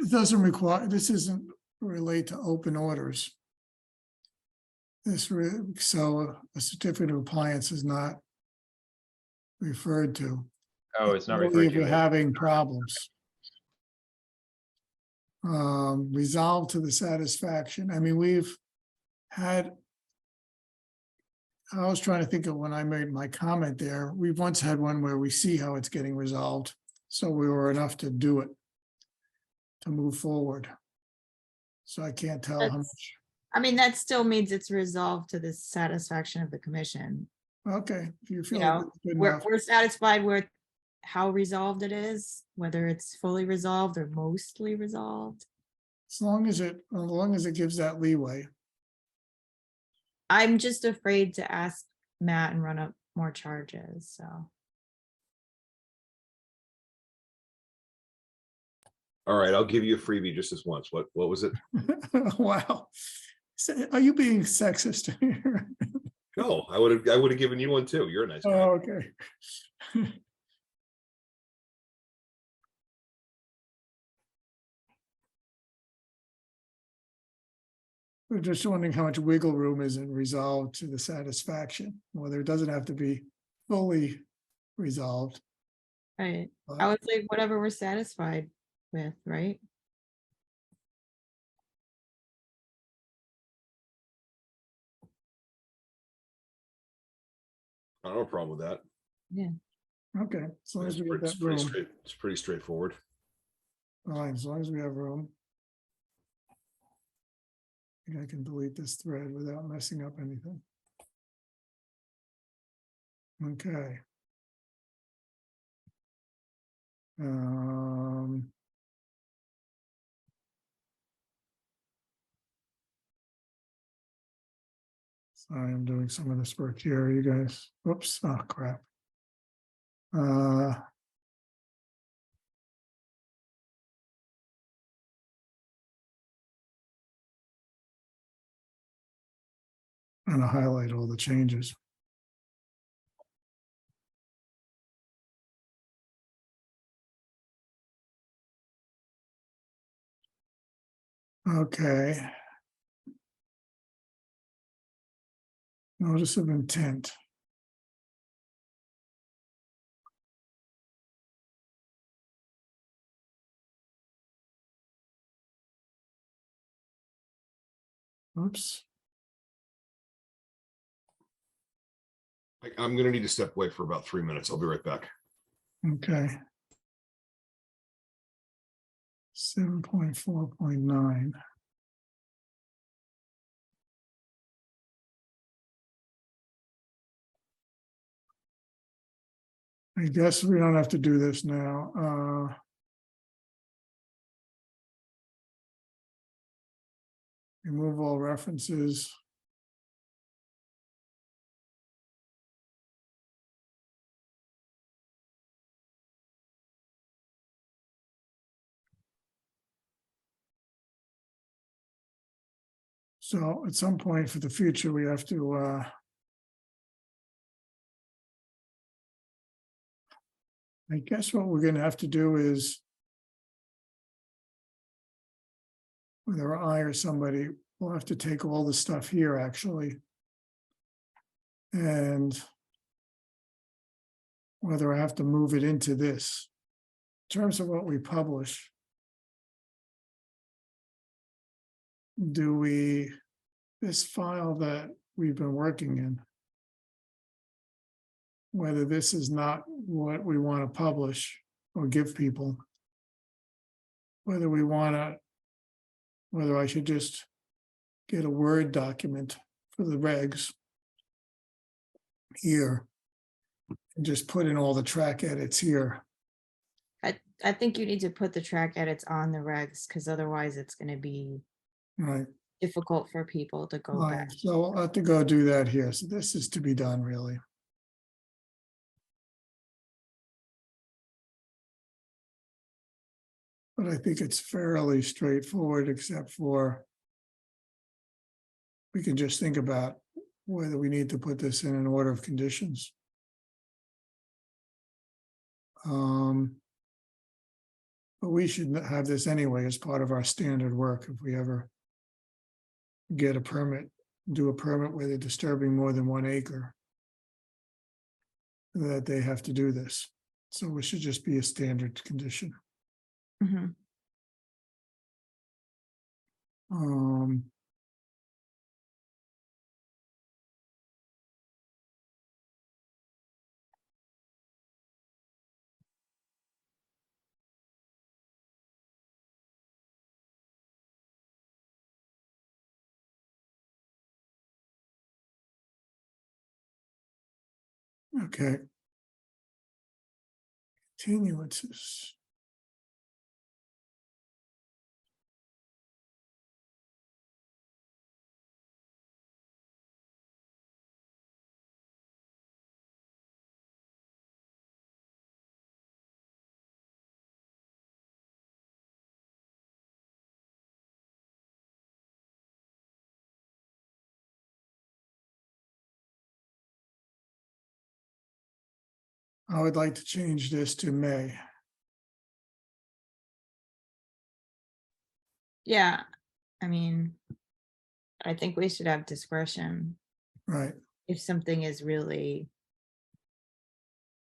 it doesn't require, this isn't relate to open orders. So a certificate of compliance is not referred to. Oh, it's not Only referred if to. you're having problems. Resolved to the satisfaction. I mean, we've had. I was trying to think of when I made my comment there. We've once had one where we see how it's getting resolved. So we were enough to do it. To move forward. So I can't tell how That's- much. I mean, that still means it's resolved to the satisfaction of the commission. Okay, if you feel You like know, it's good we're, enough. we're satisfied with how resolved it is, whether it's fully resolved or mostly resolved. As long as it gives that leeway. I'm just afraid to ask Matt and run up more charges, so. All right, I'll give you a freebie just this once. What was it? Wow. Are you being sexist here? No, I would have given you one too. You're a nice guy. Oh, okay. We're just wondering how much wiggle room is in resolved to the satisfaction, whether it doesn't have to be fully resolved. Right, but- I would say whatever we're satisfied with, right? I don't have a problem with that. Okay, as long as It's we get pretty, that room, it's pretty straightforward. fine, as long as we have room. I think I can delete this thread without messing up anything. Okay. Um. Sorry, I'm doing some of this work here, you guys. Whoops, oh crap. I'm gonna highlight all the changes. Okay. Notice of intent. Oops, I'm gonna need to step away for about 3 minutes. I'll be right back. okay. 7.4.9. I guess we don't have to do this now. Remove all references. So at some point for the future, we have to I guess what we're gonna have to do is whether I or somebody will have to take all the stuff here actually. And whether I have to move it into this. In terms of what we publish, do we, this file that we've been working in, whether this is not what we want to publish or give people, whether we want to, whether I should just get a Word document for the regs here and just put in all the track edits here. I think you need to put the track edits on the regs, because otherwise it's gonna be Right. difficult for people to go back. So I'll have to go do that here. So this is to be done really. But I think it's fairly straightforward, except for we can just think about whether we need to put this in an order of conditions. But we should have this anyway as part of our standard work if we ever get a permit, do a permit where they're disturbing more than 1 acre, that they have to do this. So it should just be a standard condition. Mhm. Okay. Continuances. I would like to change this to May. Yeah, I mean, I think we should have discretion Right. if something is really,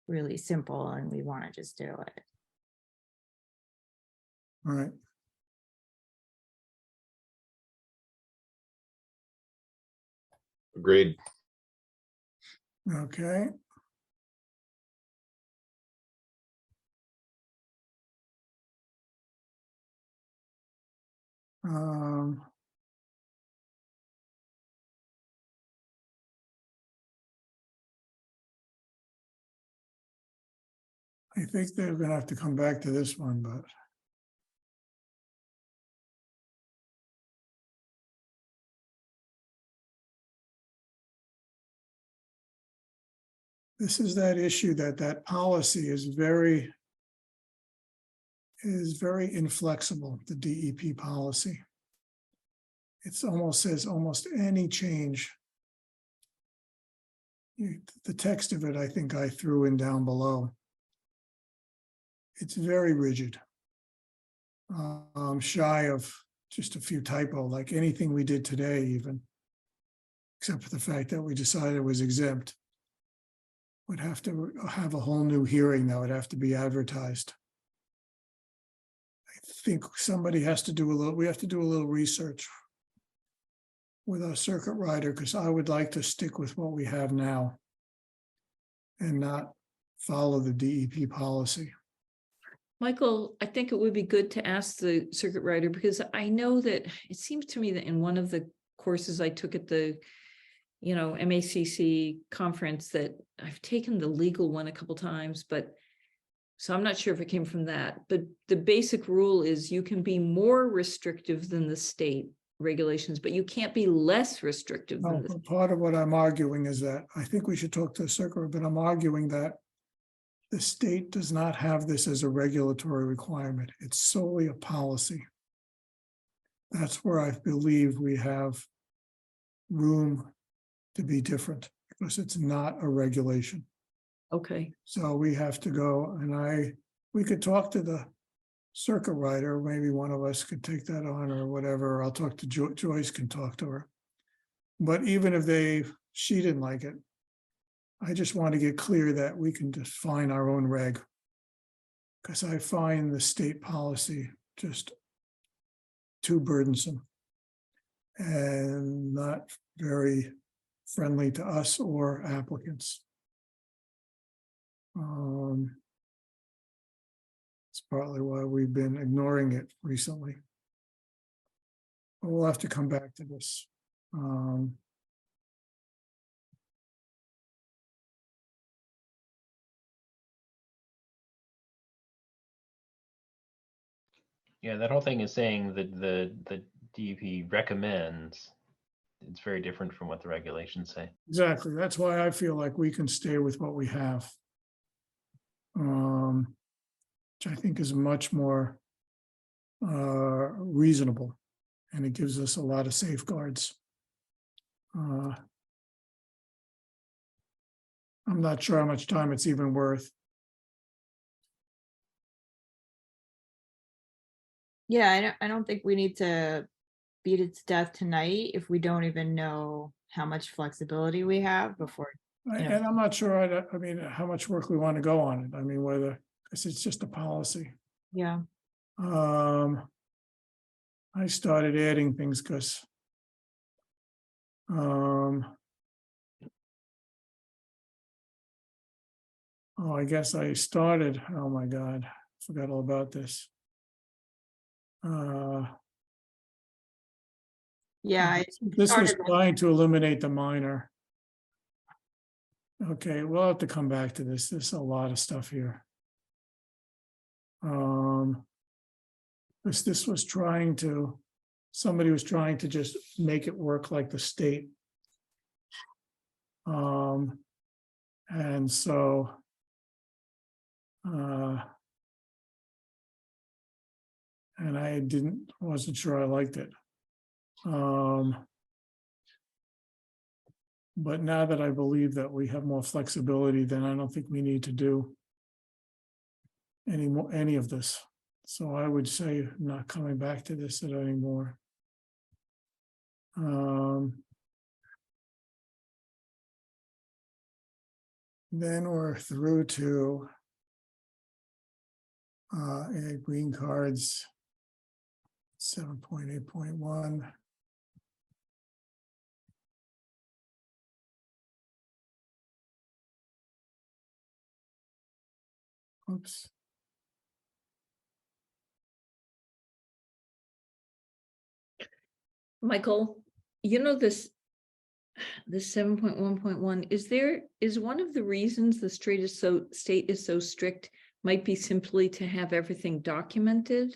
really simple and we want to just do it. Right. Agreed. Okay. Um, I think they're gonna have to come back to this one, but. This is that issue that policy is very inflexible, the DEP policy. It's almost says almost any change. The text of it, I think I threw in down below. It's very rigid. Shy of just a few typo, like anything we did today even, except for the fact that we decided it was exempt, would have to have a whole new hearing that would have to be advertised. I think somebody has to do we have to do a little research with our circuit rider, because I would like to stick with what we have now and not follow the DEP policy. Michael, I think it would be good to ask the circuit rider, because I know that it seems to me that in one of the courses I took at the, MACC conference, that I've taken the legal one a couple times, but so I'm not sure if it came from that, but the basic rule is you can be more restrictive than the state regulations, but you can't be less restrictive than the. Part of what I'm arguing is that I think we should talk to the circuit, but I'm arguing that the state does not have this as a regulatory requirement. It's solely a policy. That's where I believe we have room to be different, because it's not a regulation. Okay, So we have to go, and we could talk to the circuit rider, maybe one of us could take that on or whatever. I'll talk to Joyce can talk to her. But even if she didn't like it, I just want to get clear that we can define our own reg. Because I find the state policy just too burdensome and not very friendly to us or applicants. It's partly why we've been ignoring it recently. But we'll have to come back to this. Yeah, that whole thing is saying that the DEP recommends. It's very different from what the regulations say. Exactly. That's why I feel like we can stay with what we have. Which I think is much more reasonable, and it gives us a lot of safeguards. I'm not sure how much time it's even worth. Yeah, I don't think we need to beat it to death tonight if we don't even know how much flexibility we have before. Yeah. And I'm not sure, I mean, how much work we want to go on it. I mean, whether, because it's just a policy. Yeah. I started adding things because I guess I started, oh my God, forgot all about this. Yeah. This was trying to eliminate the minor. Okay, we'll have to come back to this. There's a lot of stuff here. This was somebody was trying to just make it work like the state. And so and I wasn't sure I liked it. But now that I believe that we have more flexibility, then I don't think we need to do any of this. So I would say not coming back to this anymore. Then we're through to green cards 7.8.1. Oops. Michael, this 7.1.1, is one of the reasons the state is so strict might be simply to have everything documented.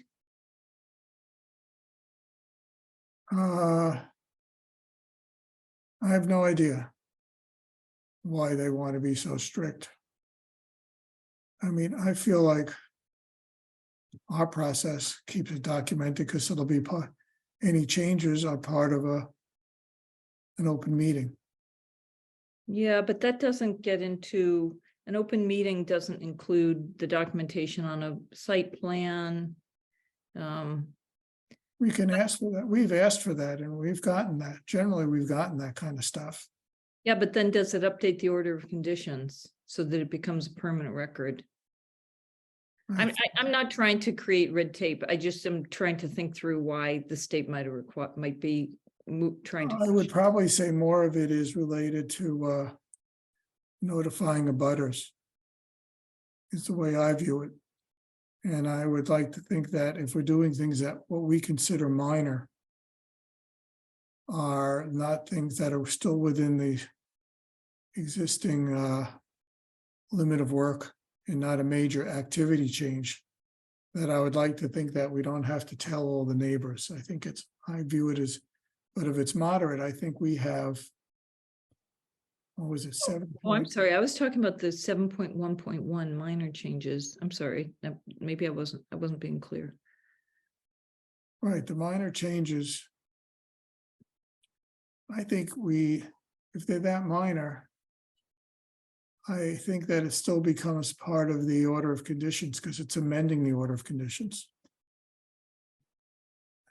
I have no idea why they want to be so strict. I mean, I feel like our process keeps it documented because it'll be part, any changes are part of an open meeting. Yeah, but that doesn't get into, an open meeting doesn't include the documentation on a site plan. We can ask for that. We've asked for that and we've gotten that. Generally, we've gotten that kind of stuff. Yeah, but then does it update the order of conditions so that it becomes a permanent record? I'm not trying to create red tape. I just am trying to think through why the state might be trying to. I would probably say more of it is related to notifying abutters. Is the way I view it. And I would like to think that if we're doing things that what we consider minor are not things that are still within the existing limit of work and not a major activity change, that I would like to think that we don't have to tell all the neighbors. I think it's, I view it as, but if it's moderate, I think we have, what was it, 7? Oh, I'm sorry. I was talking about the 7.1.1 minor changes. I'm sorry. Maybe I wasn't being clear. Right, the minor changes. I think if they're that minor, I think that it still becomes part of the order of conditions because it's amending the order of conditions.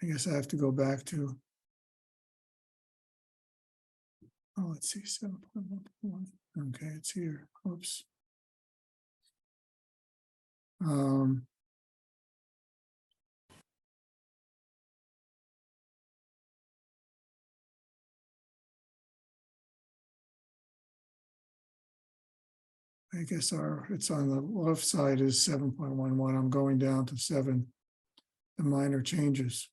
I guess I have to go back to. Oh, let's see, 7.1. Okay, it's here. Oops. I guess it's on the left side is 7.11. I'm going down to 7, the minor changes.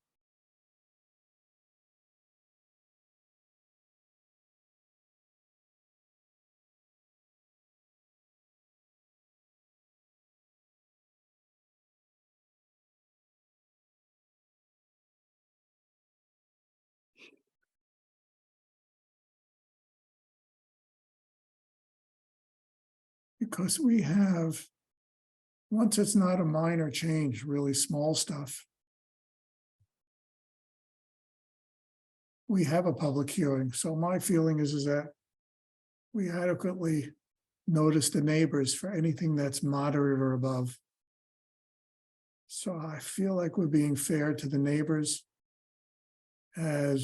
Because we have, once it's not a minor change, really small stuff, we have a public hearing. So my feeling is that we adequately notice the neighbors for anything that's moderate or above. So I feel like we're being fair to the neighbors and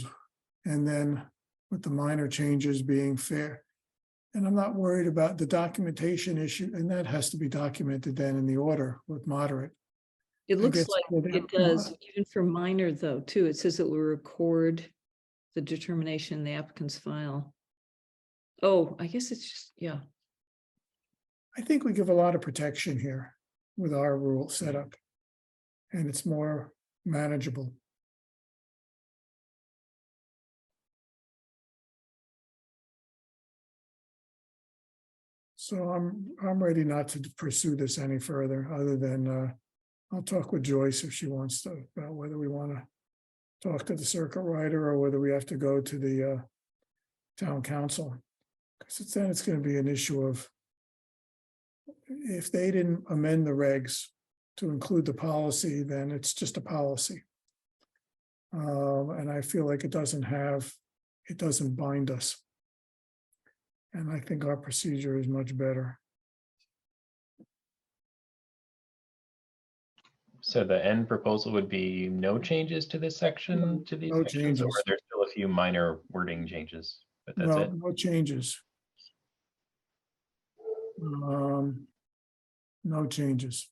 then with the minor changes being fair. And I'm not worried about the documentation issue, and that has to be documented then in the order with moderate. It looks guess like that it does, even for minor though, too. It says it will record the determination in the applicant's file. Oh, I guess it's just, yeah. I think we give a lot of protection here with our rule setup, and it's more manageable. So I'm ready not to pursue this any further, other than I'll talk with Joyce if she wants to, about whether we want to talk to the circuit rider or whether we have to go to the town council. Because then it's going to be an issue of if they didn't amend the regs to include the policy, then it's just a policy. And I feel like it doesn't bind us. And I think our procedure is much better. So the end proposal would be no changes to this section, to these No sections, or changes. are there still a few minor wording changes? But that's it. No changes. No changes.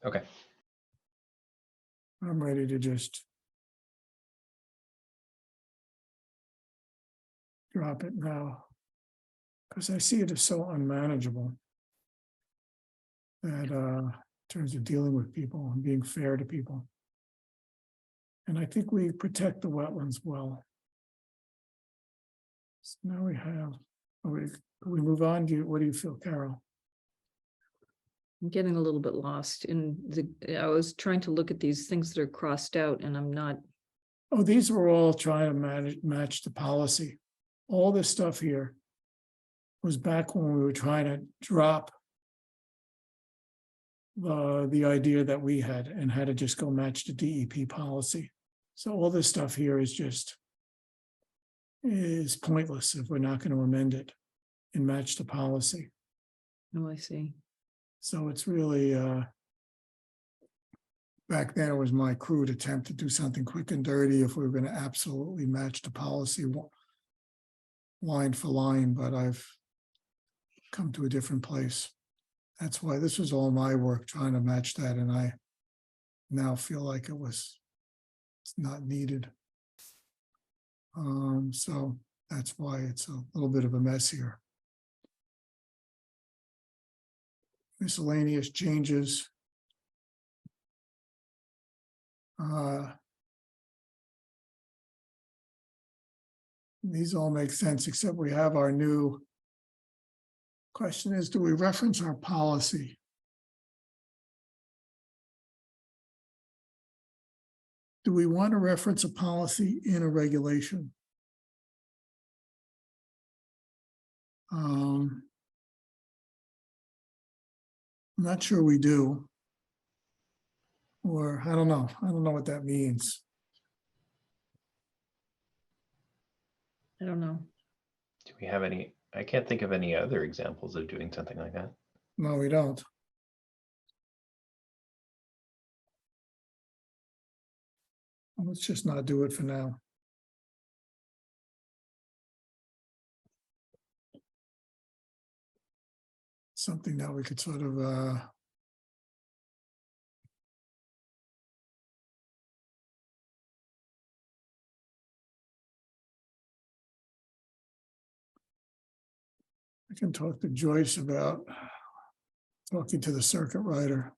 Okay. I'm ready to just drop it now, because I see it as so unmanageable that in terms of dealing with people and being fair to people. And I think we protect the wetlands well. So now we have we move on? What do you feel, Carol? I'm getting a little bit lost in I was trying to look at these things that are crossed out and I'm not, Oh, these were all trying to match the policy. All this stuff here was back when we were trying to drop the idea that we had and had to just go match the DEP policy. So all this stuff here is pointless if we're not going to amend it and match the policy. oh, I see. So it's really, back then it was my crude attempt to do something quick and dirty if we were going to absolutely match the policy line for line, but I've come to a different place. That's why this was all my work trying to match that, and I now feel like it's not needed. So that's why it's a little bit of a mess here. Miscellaneous changes. These all make sense, except we have our new question is, do we reference our policy? Do we want to reference a policy in a regulation? I'm not sure we do. Or I don't know. I don't know what that means. I don't know. Do we have any? I can't think of any other examples of doing something like that. No, we don't. Let's just not do it for now. Something that we could sort of I can talk to Joyce about talking to the circuit rider.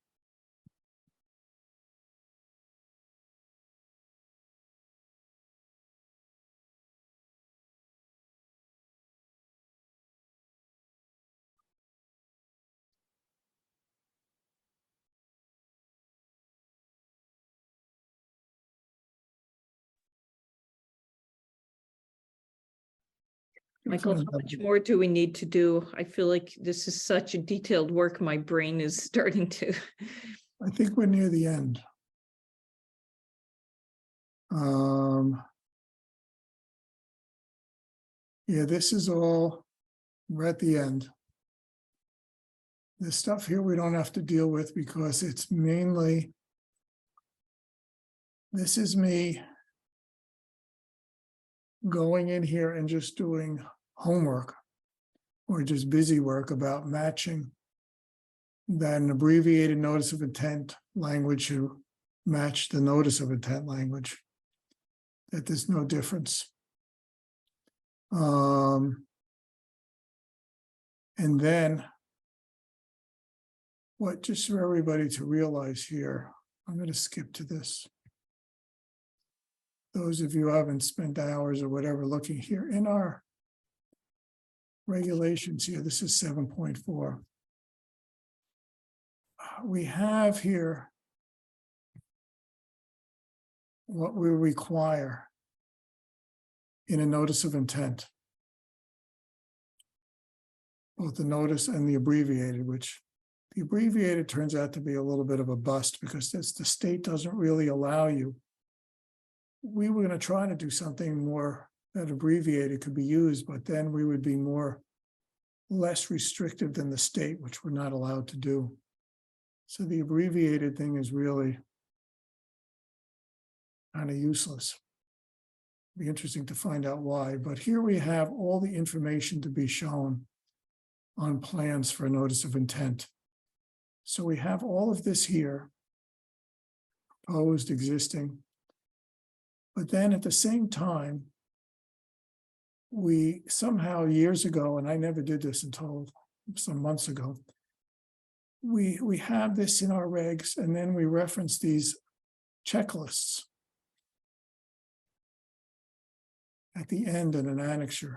Michael, how much more do we need to do? I feel like this is such a detailed work. My brain is starting to. I think we're near the end. Yeah, this is all, we're at the end. This stuff here we don't have to deal with because it's mainly, this is me going in here and just doing homework or just busy work about matching that an abbreviated notice of intent language to match the notice of intent language, that there's no difference. And then what, just for everybody to realize here, I'm going to skip to this. Those of you who haven't spent hours or whatever looking here in our regulations here, this is 7.4. We have here what we require in a notice of intent, both the notice and the abbreviated, which the abbreviated turns out to be a little bit of a bust because the state doesn't really allow you. We were going to try to do something more that abbreviated could be used, but then we would be less restrictive than the state, which we're not allowed to do. So the abbreviated thing is really kind of useless. Be interesting to find out why, but here we have all the information to be shown on plans for a notice of intent. So we have all of this here, proposed, existing, but then at the same time, we somehow years ago, and I never did this until some months ago, we have this in our regs, and then we reference these checklists at the end in an annexure.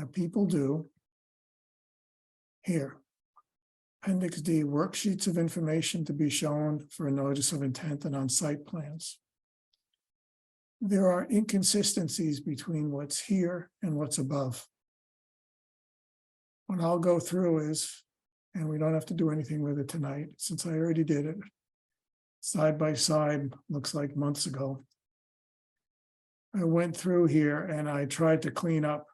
that people do here. Appendix D, worksheets of information to be shown for a notice of intent and on-site plans. There are inconsistencies between what's here and what's above. What I'll go through is, and we don't have to do anything with it tonight, since I already did it. Side by side, looks like months ago. I went through here and I tried to clean up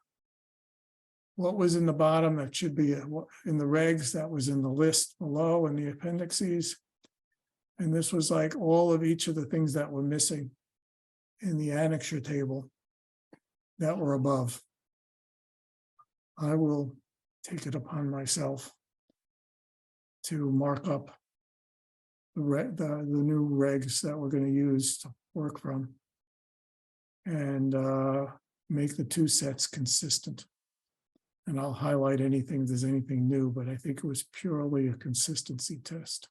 what was in the bottom that should be in the regs, that was in the list below in the appendices. And this was like all of each of the things that were missing in the annexure table that were above. I will take it upon myself to mark up the new regs that we're going to use to work from and make the two sets consistent. And I'll highlight anything, if there's anything new, but I think it was purely a consistency test.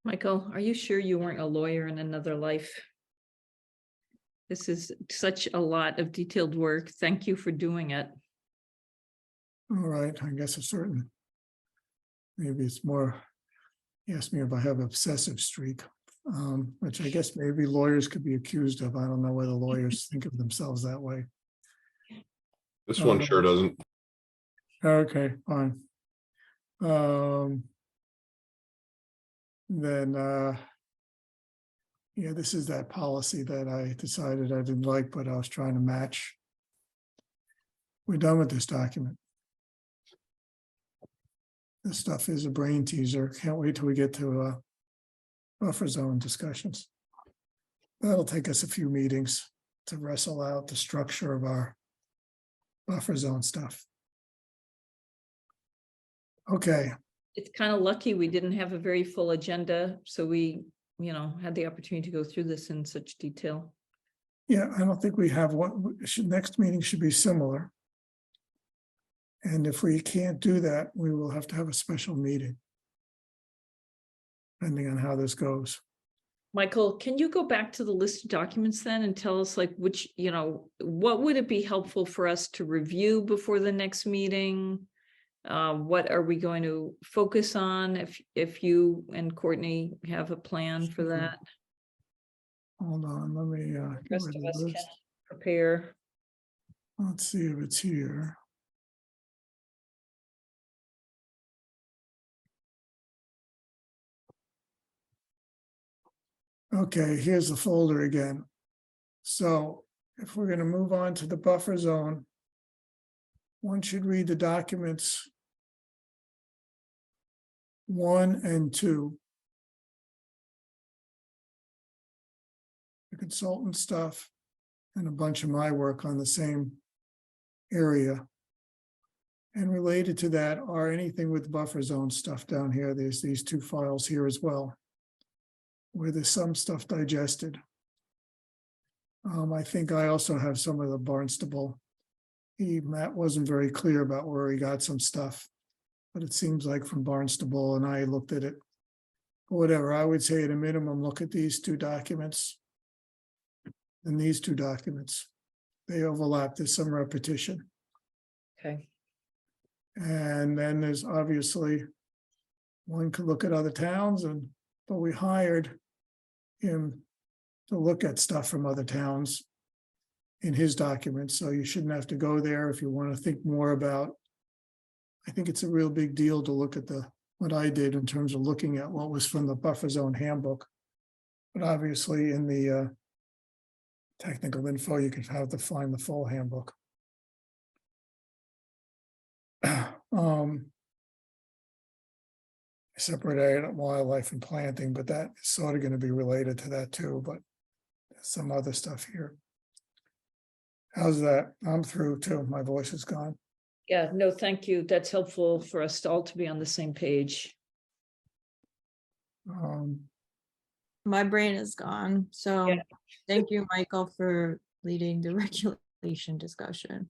Michael, are you sure you weren't a lawyer in another life? This is such a lot of detailed work. Thank you for doing it. All right, I guess a certain, maybe it's more, he asked me if I have obsessive streak, which I guess maybe lawyers could be accused of. I don't know whether lawyers think of themselves that way. This one sure doesn't. Okay, fine. Then, yeah, this is that policy that I decided I didn't like, but I was trying to match. We're done with this document. This stuff is a brain teaser. Can't wait till we get to buffer zone discussions. That'll take us a few meetings to wrestle out the structure of our buffer zone stuff. Okay. It's kind of lucky we didn't have a very full agenda, so we, had the opportunity to go through this in such detail. Yeah, I don't think we have next meeting should be similar. And if we can't do that, we will have to have a special meeting. Depending on how this goes. Michael, can you go back to the list of documents then and tell us like which, what would it be helpful for us to review before the next meeting? What are we going to focus on if you and Courtney have a plan for that? Hold on, let me The get rest rid of of us this. can prepare. Let's see if it's here. Okay, here's the folder again. So if we're going to move on to the buffer zone, one should read the documents 1 and 2. The consultant stuff and a bunch of my work on the same area. And related to that are anything with buffer zone stuff down here. There's these 2 files here as well, where there's some stuff digested. I think I also have some of the Barnstable. Matt wasn't very clear about where he got some stuff, but it seems like from Barnstable, and I looked at it. Whatever, I would say at a minimum, look at these 2 documents and these 2 documents. They overlap, there's some repetition. Okay. And then there's obviously, one could look at other towns, but we hired him to look at stuff from other towns in his documents. So you shouldn't have to go there if you want to think more about. I think it's a real big deal to look at what I did in terms of looking at what was from the buffer zone handbook. But obviously in the technical info, you can have to find the full handbook. Separated wildlife and planting, but that is sort of going to be related to that too, but there's some other stuff here. How's that? I'm through too. My voice is gone. Yeah, no, thank you. That's helpful for us all to be on the same page. My brain is gone. So Yeah. thank you, Michael, for leading the regulation discussion.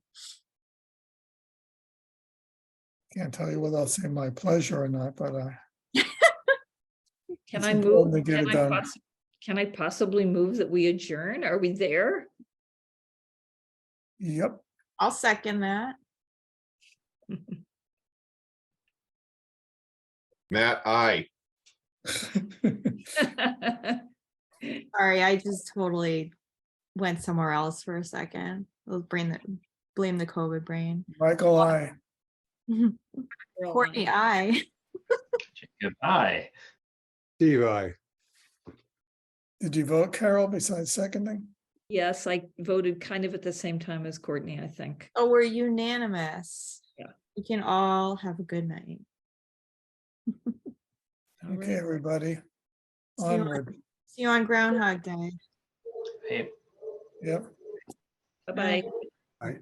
Can't tell you whether I'll say my pleasure or not, but Can it's I important move? to get it done. Can I possibly move that we adjourn? Are we there? Yep. I'll second that. Matt, I. Sorry, I just totally went somewhere else for a second. Let's blame the COVID brain. Michael, I. Courtney, I. Goodbye. Steve, I. Did you vote, Carol, besides seconding? Yes, I voted kind of at the same time as Courtney, I think. Oh, we're unanimous. Yeah. We can all have a good night. All Okay, right. everybody. See you on- Onward. See you on Groundhog Day. Hey, Yep. Bye-bye. I.